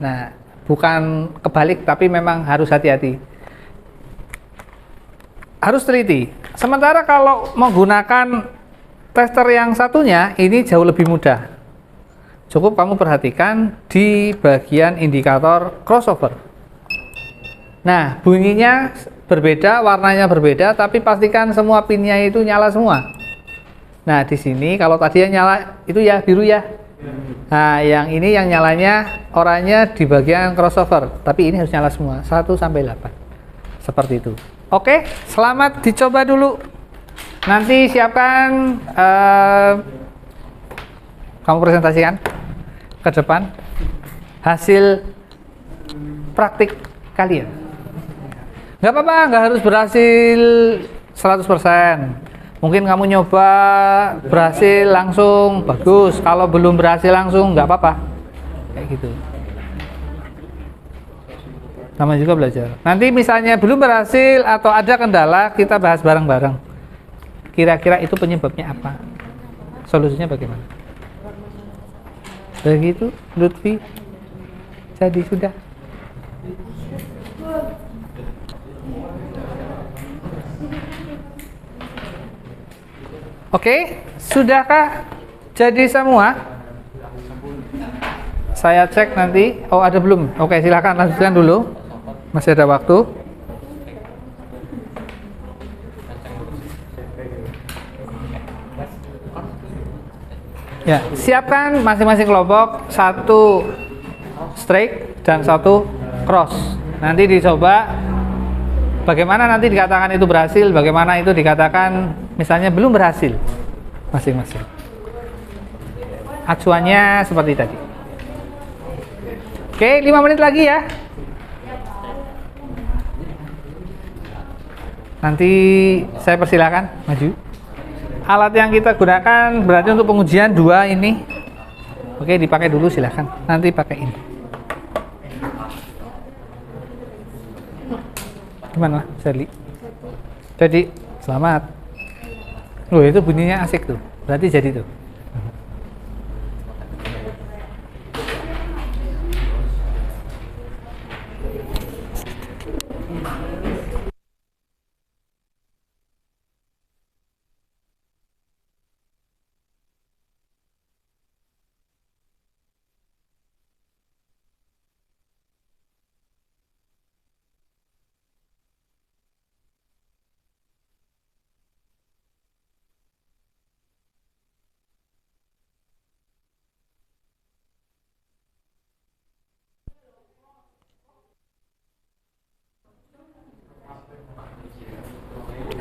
Nah, bukan kebalik tapi memang harus hati-hati. Harus teliti. Sementara kalau menggunakan tester yang satunya ini jauh lebih mudah. Cukup kamu perhatikan di bagian indikator crossover. Nah, bunyinya berbeda, warnanya berbeda, tapi pastikan semua pinnya itu nyala semua. Nah, di sini kalau tadi yang nyala itu ya biru ya. Nah, yang ini yang nyalanya oranye di bagian crossover, tapi ini harus nyala semua 1 sampai 8. Seperti itu. Oke, selamat dicoba dulu. Nanti siapkan kamu presentasikan ke depan hasil praktik kalian. Nggak apa-apa, nggak harus berhasil 100%. Mungkin kamu nyoba berhasil langsung bagus, kalau belum berhasil langsung nggak apa-apa. Kayak gitu. Sama juga belajar. Nanti misalnya belum berhasil atau ada kendala, kita bahas bareng-bareng. Kira-kira itu penyebabnya apa? Solusinya bagaimana? Begitu, Lutfi. Jadi sudah. Oke, sudahkah jadi semua? Saya cek nanti. Oh, ada belum? Oke, silakan lanjutkan dulu. Masih ada waktu. Ya, siapkan masing-masing kelompok satu straight dan satu cross. Nanti dicoba bagaimana nanti dikatakan itu berhasil, bagaimana itu dikatakan misalnya belum berhasil masing-masing. Acuannya seperti tadi. Oke, 5 menit lagi ya. Nanti saya persilakan maju. Alat yang kita gunakan berarti untuk pengujian 2 ini. Oke, dipakai dulu silahkan. Nanti pakai ini. Gimana, Sherly? Jadi, selamat. Loh, itu bunyinya asik tuh. Berarti jadi tuh.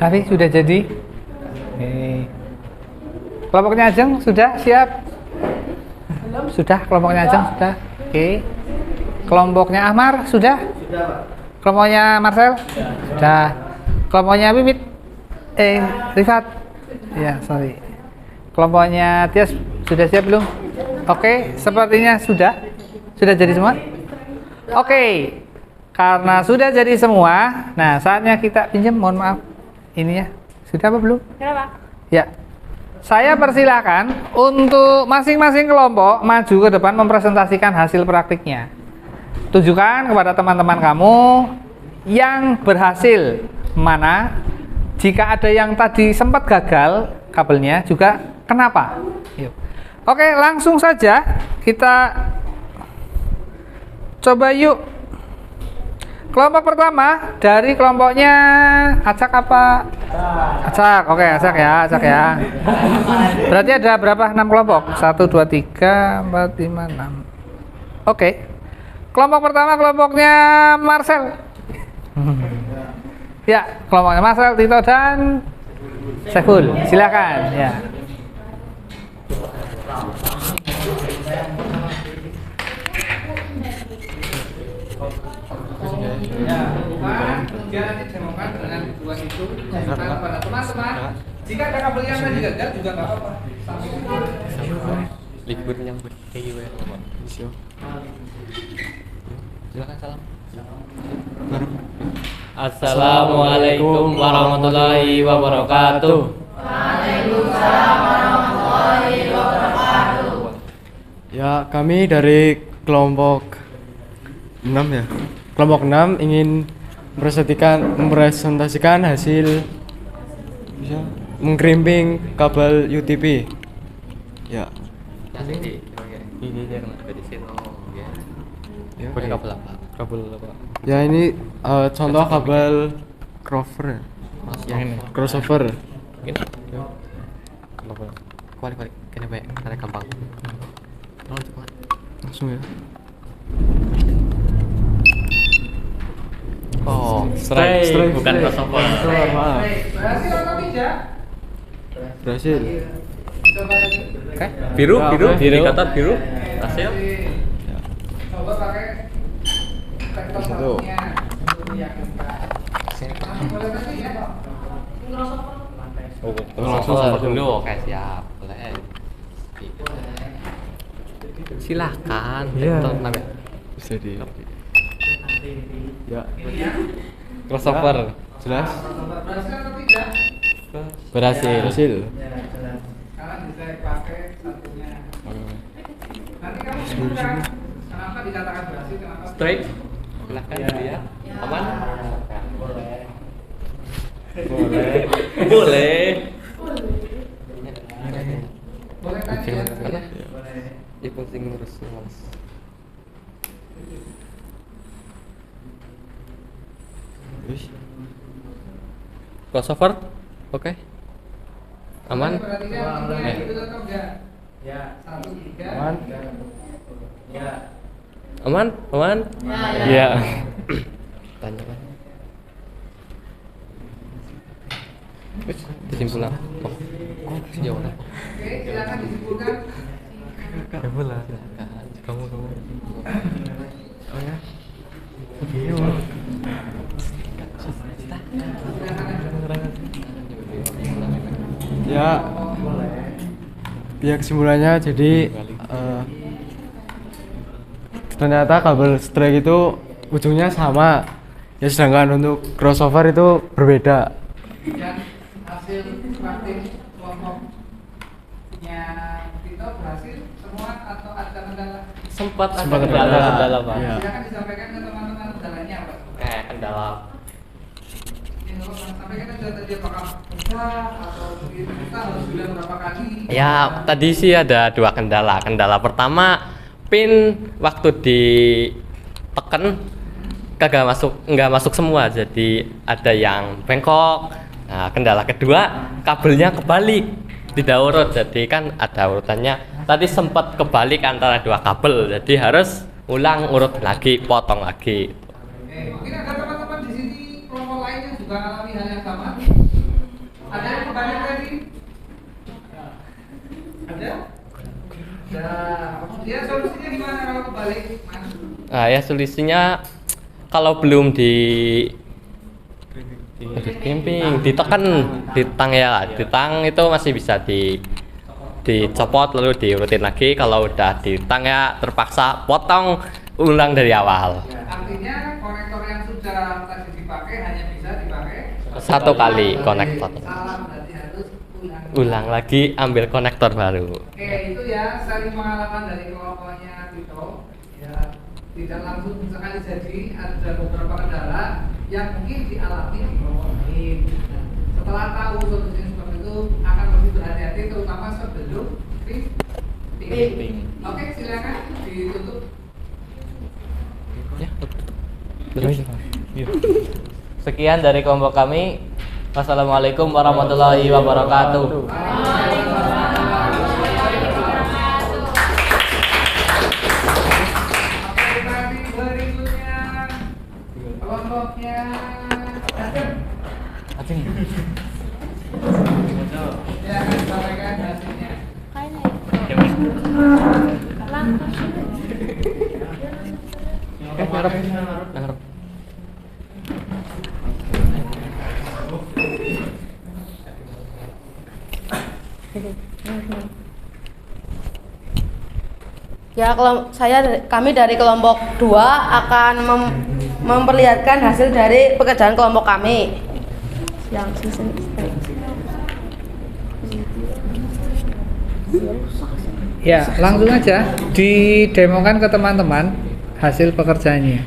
Hari sudah jadi. Oke. Kelompoknya Ajeng sudah siap? Belum. Sudah, kelompoknya Ajeng sudah. Oke. Kelompoknya Ahmar sudah? Sudah, Pak. Kelompoknya Marcel? Sudah. Kelompoknya Bibit? Rifat? Ya, sorry. Kelompoknya Tias sudah siap belum? Oke, sepertinya sudah. Sudah jadi semua? Oke. Karena sudah jadi semua, nah saatnya kita pinjam, mohon maaf. Ini ya, sudah apa belum? Kenapa? Ya, saya persilakan untuk masing-masing kelompok maju ke depan mempresentasikan hasil praktiknya. tunjukkan kepada teman-teman kamu yang berhasil mana. Jika ada yang tadi sempat gagal kabelnya juga kenapa? Yuk. Oke, langsung saja kita coba yuk. Kelompok pertama dari kelompoknya acak apa? Acak. Oke, acak ya. Berarti ada berapa? 6 kelompok. 1 2 3 4 5 6. Oke. Kelompok pertama kelompoknya Marcel. Ya, kelompoknya Marcel, Tito dan Saiful. Silakan ya. Ya, kemudian nanti demokan dengan dua itu pada teman-teman. Jika ada kabel yang tadi gagal juga nggak apa-apa. Liburnya kayak gimana? Silakan salam. Assalamualaikum warahmatullahi wabarakatuh. Waalaikumsalam warahmatullahi wabarakatuh. Ya, kami dari kelompok 6 ya. Kelompok 6 ingin mempresentasikan hasil mengkrimping kabel UTP. Ya. Ini dia kenapa di sini? Ya. Kabel apa? Kabel apa? Ya ini contoh kabel crossover. Yang ini. Crossover. Ini. Kabel. Kuali. Kenapa ya? Karena gampang. Cepat. Langsung ya. Oh, strike. Bukan crossover. Maaf. Berhasil atau tidak? Berhasil. Coba lagi. Oke. Biru. Indikator biru. Hasil. Coba pakai vektor Satu. satunya untuk meyakinkan. Boleh tadi ya? Langsung dulu. Oke, siap. Boleh. Silahkan. Iya. Namanya. Bisa di. Ya. Crossover. Jelas? Berhasil atau tidak? Berhasil. Berhasil. Sekarang bisa pakai satunya. Nanti kamu sebutkan kenapa dikatakan berhasil, kenapa? Strike. Silahkan dia. Aman? Boleh. Boleh tadi ya? Boleh. Boleh. Ya pusing ngurus mas. Crossover. Oke. Aman? Perhatikan ini ya, itu atau enggak? Ya. 1 3. Aman. Ya. Aman? Iya. Tanya kan. Kesimpulan. Oh, sejauh mana? Oke, silakan disimpulkan. Kamu. Oh ya. Ya. Ya kesimpulannya jadi ternyata kabel strike itu ujungnya sama. Ya sedangkan untuk crossover itu berbeda. Dan hasil praktik kelompoknya Tito berhasil semua atau ada kendala? Sempat ada Sempat ada kendala, Pak. Iya. Silakan disampaikan ke teman-teman kendalanya apa? Oke, kendala. Ini kalau sampaikan aja tadi apakah susah atau kita harus bilang berapa kali? Ya, tadi sih ada 2 kendala. Kendala pertama, pin waktu ditekan nggak masuk semua, jadi ada yang bengkok. Nah, kendala kedua, kabelnya kebalik, tidak urut. Jadi kan ada urutannya. Tadi sempat kebalik antara 2 kabel, jadi harus ulang urut lagi, potong lagi. Mungkin ada teman-teman di sini kelompok lain yang juga alami hal yang sama. Ada yang kebalik tadi? Ada? Ya, solusinya gimana kalau kebalik, Mas? Nah, ya solusinya kalau belum dikrimping, ditekan, ditang itu masih bisa dicopot lalu diurutin lagi. Kalau udah ditang ya terpaksa potong ulang dari awal. Artinya konektor yang sudah tadi dipakai hanya bisa dipakai 1 kali konektor. salah, berarti harus Ulang lagi, ambil konektor baru. Oke, itu ya sharing pengalaman dari kelompoknya Tito. Ya, tidak langsung sekali jadi, ada beberapa kendala yang mungkin dialami di kelompok lain. Nah, setelah tahu solusinya seperti itu, akan lebih berhati-hati terutama sebelum tipping. Oke, silakan ditutup. Sekian dari kelompok kami. Wassalamualaikum warahmatullahi wabarakatuh. Oke, tadi berikutnya kelompoknya Aceng. Ya, akan disampaikan hasilnya. Ya, kami dari kelompok 2 akan memperlihatkan hasil dari pekerjaan kelompok kami. Yang Ya, langsung aja didemokan ke teman-teman hasil pekerjaannya.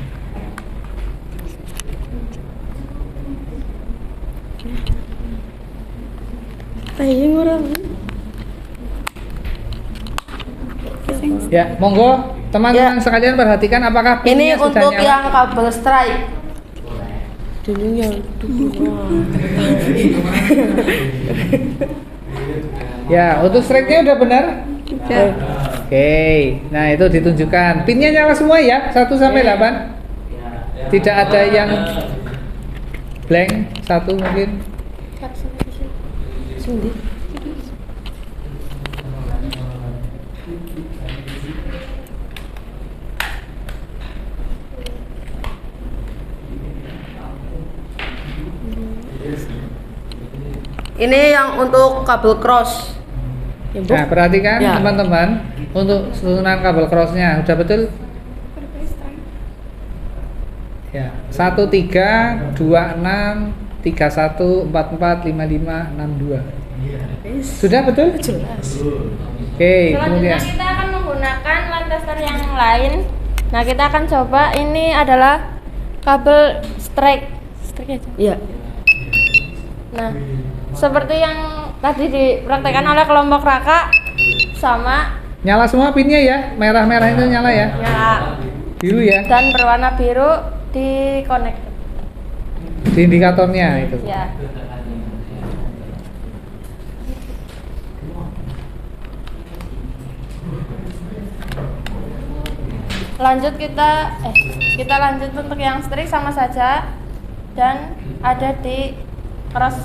Ya, monggo teman-teman sekalian perhatikan apakah ini pinnya sudah untuk nyala. yang kabel strike. Ya, untuk strike-nya udah benar? Ya. Oke, nah itu ditunjukkan. Pinnya nyala semua ya, 1 sampai 8. Tidak ada yang blank, 1 mungkin. Ini yang untuk kabel cross. Nah, perhatikan Ya. teman-teman untuk susunan kabel crossnya udah betul? Ya, 1 3 2 6 3 1 4 4 5 5 6 2. Sudah betul? Jelas. Oke, kemudian Selanjutnya kita akan menggunakan lantaster yang lain. Nah, kita akan coba ini adalah kabel strike aja. Iya. Nah, seperti yang tadi dipraktekkan oleh kelompok Raka sama nyala semua pinnya ya, merah-merah itu nyala ya, ya, biru ya, dan berwarna biru di connect di indikatornya itu. ya. Lanjut kita lanjut untuk yang strik sama saja dan ada di cross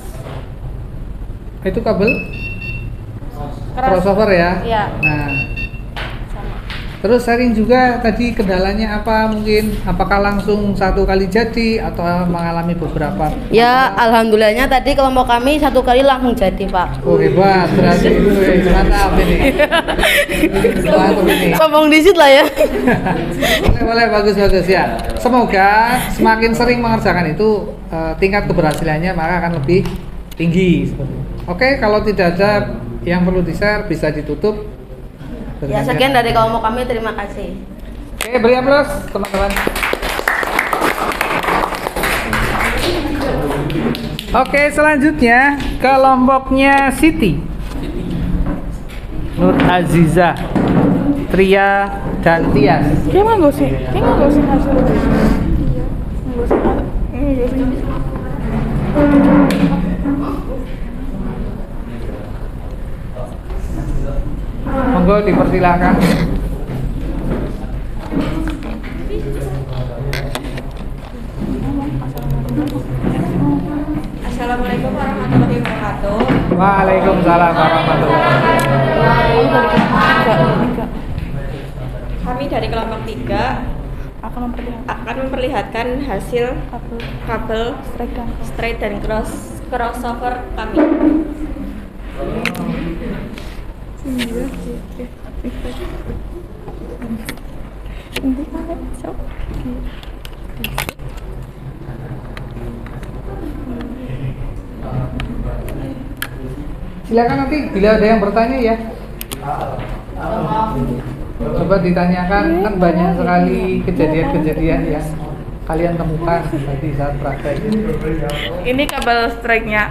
Itu kabel crossover ya. Iya. Nah, sama. terus sharing juga tadi kendalanya apa, mungkin apakah langsung 1 kali jadi atau mengalami beberapa? Ya, alhamdulillahnya tadi kelompok kami 1 kali langsung jadi, Pak. Oh hebat, berarti mantap ini. Mantap ini. Sombong dikit lah ya. Boleh, bagus ya. Semoga semakin sering mengerjakan itu tingkat keberhasilannya maka akan lebih tinggi. Oke, kalau tidak ada yang perlu di-share bisa ditutup. Ya, sekian dari kelompok kami, terima kasih. Oke, beri aplaus teman-teman. Oke, selanjutnya kelompoknya Siti, Nur Aziza, Tria, dan Tias. Kayak nggak sih hasil itu. Monggo dipersilahkan. Assalamualaikum warahmatullahi wabarakatuh. Waalaikumsalam warahmatullahi wabarakatuh. Kami dari kelompok 3 akan memperlihatkan hasil kabel straight dan crossover kami. Silakan nanti bila ada yang bertanya ya. Coba ditanyakan, kan banyak sekali kejadian-kejadian yang kalian temukan tadi saat praktek. Ini kabel strike-nya.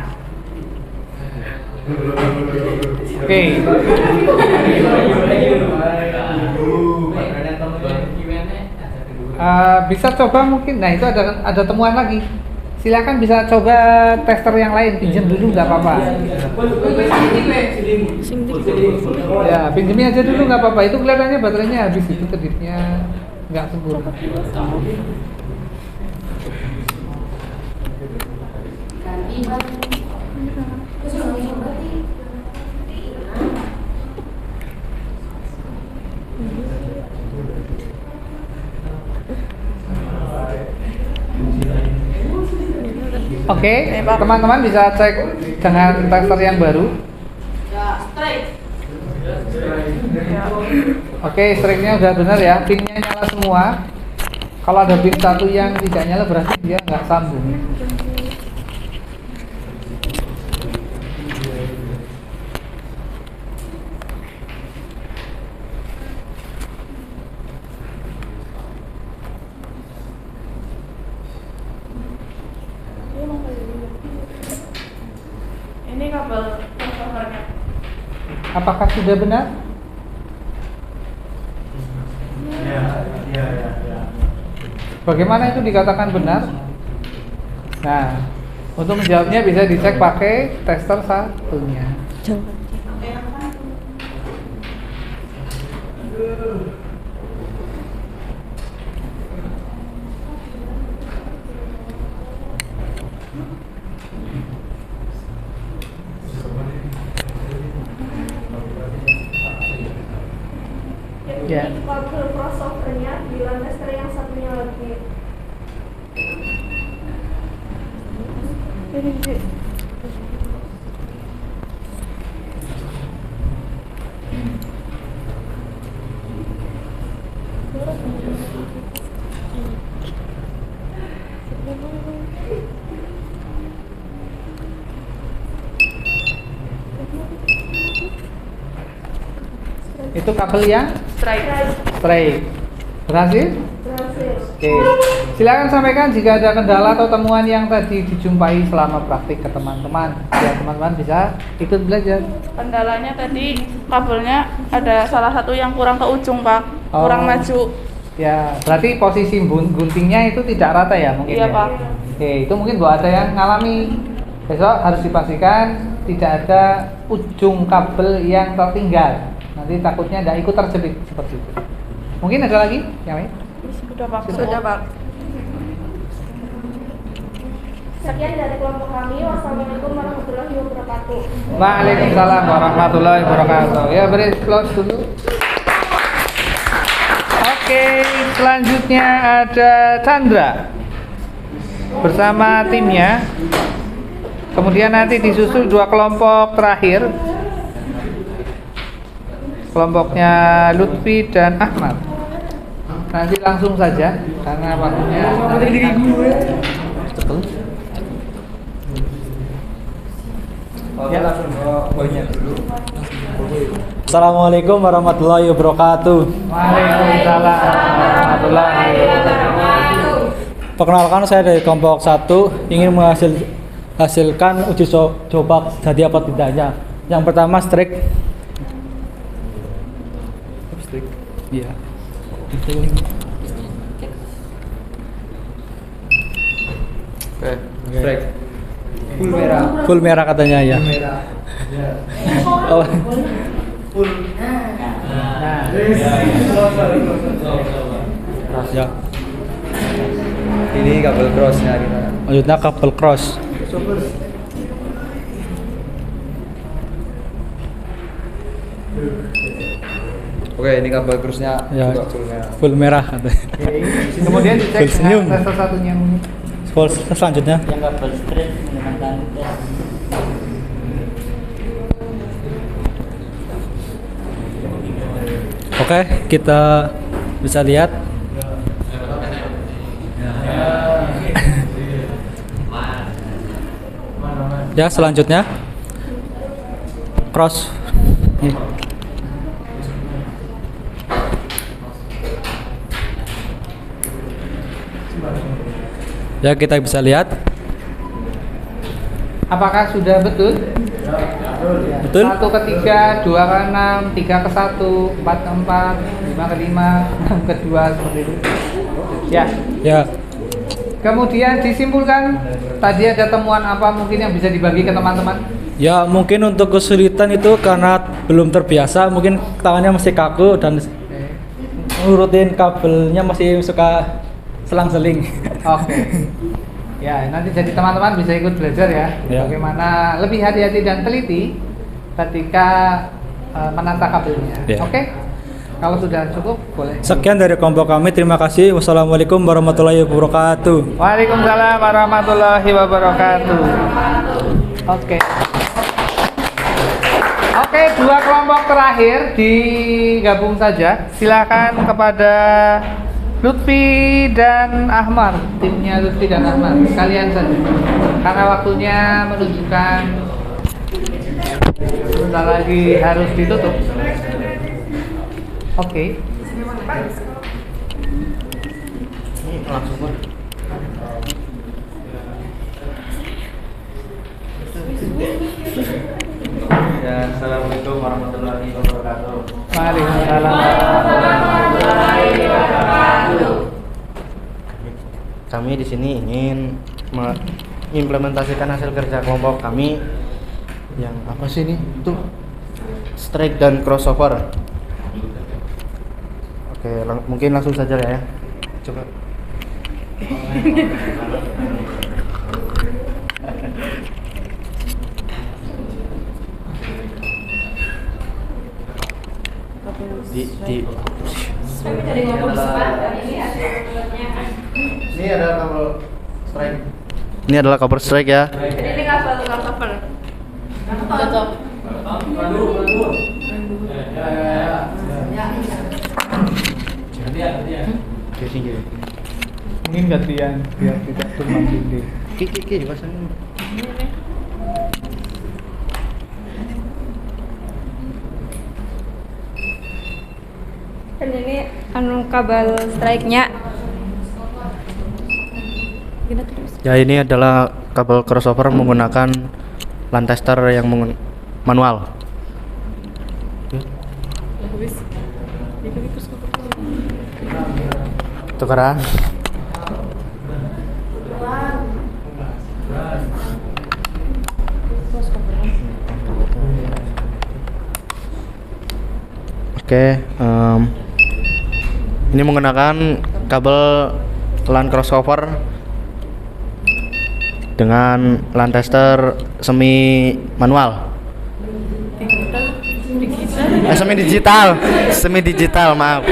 Oke. Bisa coba mungkin. Nah itu ada temuan lagi. Silakan bisa coba tester yang lain, pinjam dulu nggak apa-apa. Ya pinjemin aja dulu nggak apa-apa. Itu kelihatannya baterainya habis, itu kedipnya nggak sempurna. Oke, teman-teman bisa cek dengan tester yang baru. Oke, strike-nya udah benar ya, pinnya nyala semua. Kalau ada pin satu yang tidak nyala berarti dia nggak sambung. Ini kabel crossover-nya. Apakah sudah benar? Bagaimana itu dikatakan benar? Nah, untuk menjawabnya bisa dicek pakai tester satunya. Ya. Kabel crossover-nya di tester yang satunya lagi. Itu kabel yang Strike. berhasil? Oke. Silakan sampaikan jika ada kendala atau temuan yang tadi dijumpai selama praktik ke teman-teman. Ya, teman-teman bisa ikut belajar. Kendalanya tadi kabelnya ada salah satu yang kurang ke ujung, Pak. Kurang maju. Ya, berarti posisi guntingnya itu tidak rata ya mungkin. Iya, ya? Pak. Oke, itu mungkin buat ada yang ngalami. Besok harus dipastikan tidak ada ujung kabel yang tertinggal. Nanti takutnya tidak ikut terjepit seperti itu. Mungkin ada lagi yang lain? Sudah, Pak. Sudah, Pak. Sekian dari kelompok kami. Wassalamualaikum warahmatullahi wabarakatuh. Waalaikumsalam warahmatullahi wabarakatuh. Ya, beri close dulu. Oke, selanjutnya ada Chandra bersama timnya. Kemudian nanti disusul dua kelompok terakhir. Kelompoknya Lutfi dan Ahmad. Nanti langsung saja karena waktunya. Ya, Assalamualaikum warahmatullahi wabarakatuh. Waalaikumsalam warahmatullahi wabarakatuh. Perkenalkan, saya dari kelompok 1 ingin menghasilkan uji coba jadi apa tidaknya. Yang pertama strike. Iya. Strike. Full merah. Full merah katanya ya. Merah. Oh. Nah, Ya. Ini kabel crossnya gimana? Lanjutnya kabel cross. Oke, ini kabel crossnya Ya. juga full merah. Full merah katanya. oke. Kemudian dicek Full senyum. dengan tester satunya mungkin. Full selanjutnya. yang kabel straight menggunakan tes. Oke, kita bisa lihat. Ya, selanjutnya cross. Nih. Ya, kita bisa lihat. Apakah sudah betul? Betul? 1 ke 3, 2 ke 6, 3 ke 1, 4 ke 4, 5 ke 5, 6 ke 2, seperti itu. Ya. Ya. Kemudian disimpulkan, tadi ada temuan apa mungkin yang bisa dibagi ke teman-teman? Ya, mungkin untuk kesulitan itu karena belum terbiasa, mungkin tangannya masih kaku dan ngurutin kabelnya masih suka selang-seling. Oke. Ya, nanti jadi teman-teman bisa ikut belajar ya, Ya. bagaimana lebih hati-hati dan teliti ketika menata kabelnya. Ya. Oke? Kalau sudah cukup, boleh. Sekian dari kelompok kami. Terima kasih. Wassalamualaikum warahmatullahi wabarakatuh. Waalaikumsalam warahmatullahi wabarakatuh. Oke. Oke, 2 kelompok terakhir digabung saja. Silakan kepada Lutfi dan Ahmar, timnya Lutfi dan Ahmar, kalian saja. Karena waktunya menunjukkan sebentar lagi harus ditutup. Oke. Ya, assalamualaikum warahmatullahi wabarakatuh. Waalaikumsalam. Kami di sini ingin mengimplementasikan hasil kerja kelompok kami yang apa sih ini? Itu strike dan crossover. Oke, mungkin langsung saja ya. Coba. Ini adalah kabel strike. Ini adalah kabel strike ya. Ini kabel crossover. Cocok. Oke, sini. Mungkin gantian biar tidak tumpang tindih. Kiki pasang. Dan ini kabel strike-nya. Ya, ini adalah kabel crossover menggunakan LAN tester yang manual. Tukeran. Oke, ini menggunakan kabel LAN crossover dengan LAN tester semi manual. Semi digital, maaf.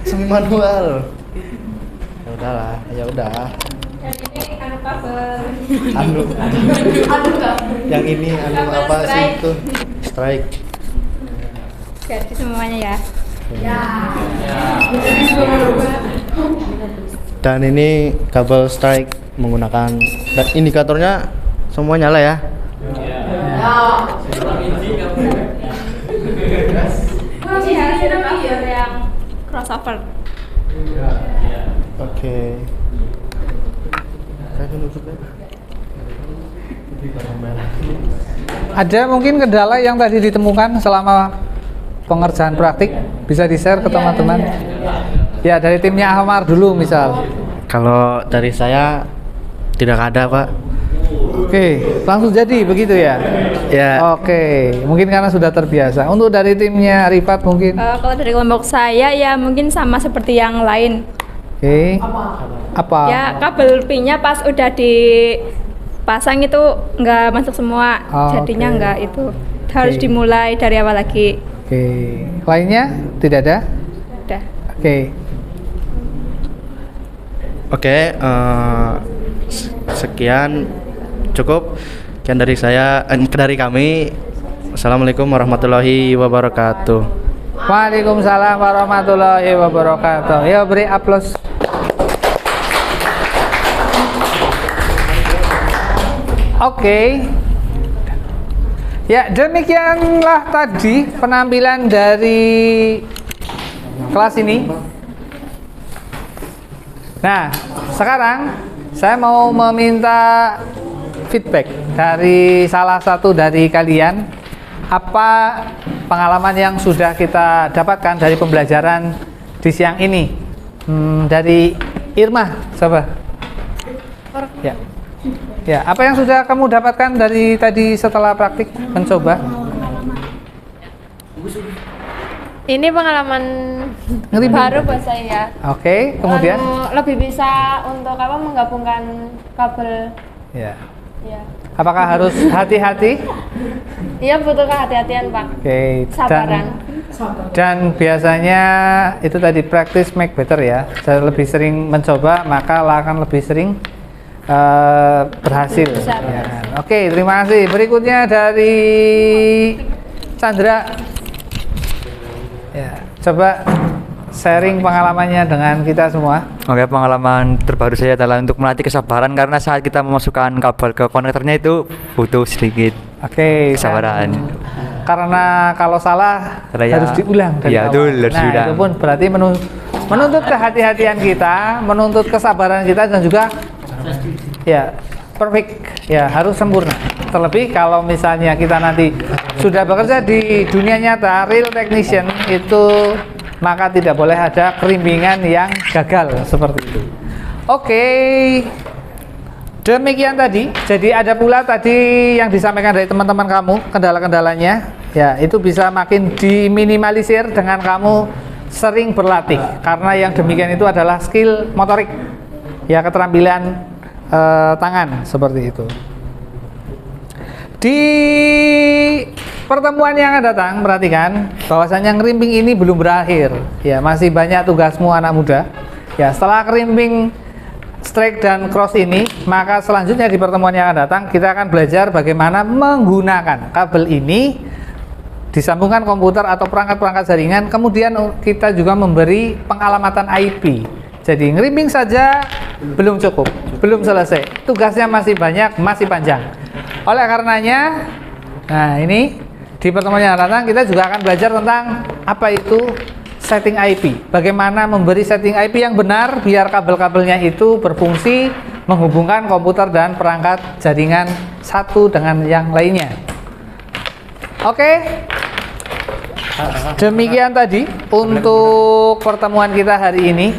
Semi manual. Ya udahlah, ya udah. Ini kabel. Yang ini apa sih itu? Strike. Ganti semuanya ya. Dan ini kabel strike menggunakan dan indikatornya semua nyala ya. Ini harus ada kabel yang crossover. Oke. Ada mungkin kendala yang tadi ditemukan selama pengerjaan praktik, bisa di-share ke teman-teman. Ya, dari timnya Ahmar dulu misal. Kalau dari saya tidak ada, Pak. Oke, langsung jadi begitu ya? Ya. Oke, mungkin karena sudah terbiasa. Untuk dari timnya Rifat mungkin? Kalau dari kelompok saya ya mungkin sama seperti yang lain. Oke. Apa? Ya kabel pinnya pas udah dipasang itu nggak masuk semua, jadinya nggak itu. Harus dimulai dari awal lagi. Oke. Lainnya tidak ada? Udah. Oke. Oke, sekian cukup. Sekian dari saya, dari kami. Assalamualaikum warahmatullahi wabarakatuh. Waalaikumsalam warahmatullahi wabarakatuh. Ya, beri aplaus. Oke. Ya, demikianlah tadi penampilan dari kelas ini. Nah, sekarang saya mau meminta feedback dari salah satu dari kalian. Apa pengalaman yang sudah kita dapatkan dari pembelajaran di siang ini? Dari Irma, coba. Ya. Ya, apa yang sudah kamu dapatkan dari tadi setelah praktik mencoba? Ini pengalaman baru buat saya. Oke, kemudian? Lebih bisa untuk apa menggabungkan kabel. Ya. Ya. Apakah harus hati-hati? Iya, butuh kehati-hatian, Pak. Oke. Sabaran. Dan biasanya itu tadi practice make better ya. Saya lebih sering mencoba maka akan lebih sering berhasil. Ya. Oke, terima kasih. Berikutnya dari Chandra. Ya, coba sharing pengalamannya dengan kita semua. Oke, pengalaman terbaru saya adalah untuk melatih kesabaran karena saat kita memasukkan kabel ke konektornya itu butuh sedikit kesabaran. Karena kalau salah harus diulang dari awal. Betul, nah, itu pun berarti menuntut kehati-hatian kita, menuntut kesabaran kita dan juga ya perfect, ya harus sempurna. Terlebih kalau misalnya kita nanti sudah bekerja di dunia nyata, real technician itu, maka tidak boleh ada kerimbingan yang gagal seperti itu. Oke, demikian tadi. Jadi ada pula tadi yang disampaikan dari teman-teman kamu, kendala-kendalanya. Ya, itu bisa makin diminimalisir dengan kamu sering berlatih. Karena yang demikian itu adalah skill motorik, ya keterampilan tangan seperti itu. Di pertemuan yang akan datang, perhatikan bahwasanya ngerimping ini belum berakhir. Ya, masih banyak tugasmu anak muda. Ya, setelah ngerimping strike dan cross ini, maka selanjutnya di pertemuan yang akan datang kita akan belajar bagaimana menggunakan kabel ini disambungkan komputer atau perangkat-perangkat jaringan. Kemudian kita juga memberi pengalamatan IP. Jadi ngerimping saja belum cukup, belum selesai. Tugasnya masih banyak, masih panjang. Oleh karenanya, nah ini di pertemuan yang datang kita juga akan belajar tentang apa itu setting IP. Bagaimana memberi setting IP yang benar biar kabel-kabelnya itu berfungsi menghubungkan komputer dan perangkat jaringan satu dengan yang lainnya. Oke. Demikian tadi untuk pertemuan kita hari ini.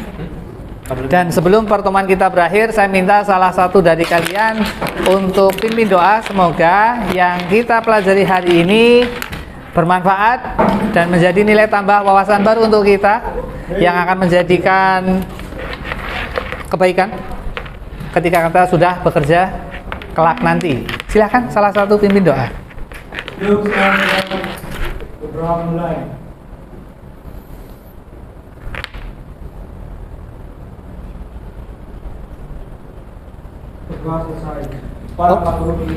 Dan sebelum pertemuan kita berakhir, saya minta salah satu dari kalian untuk pimpin doa. Semoga yang kita pelajari hari ini bermanfaat dan menjadi nilai tambah wawasan baru untuk kita yang akan menjadikan kebaikan ketika kita sudah bekerja kelak nanti. Silahkan salah satu pimpin doa. Mulai. Berdoa selesai. Assalamualaikum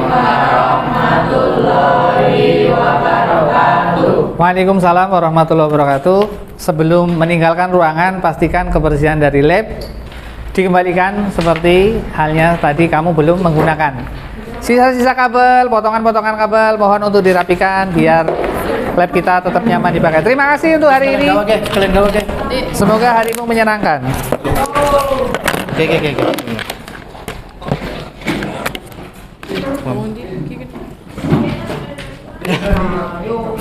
warahmatullahi wabarakatuh. Waalaikumsalam warahmatullahi wabarakatuh. Sebelum meninggalkan ruangan, pastikan kebersihan dari lab dikembalikan seperti halnya tadi kamu belum menggunakan. Sisa-sisa kabel, potongan-potongan kabel mohon untuk dirapikan biar lab kita tetap nyaman dipakai. Terima kasih untuk hari ini. Semoga harimu menyenangkan. Oke.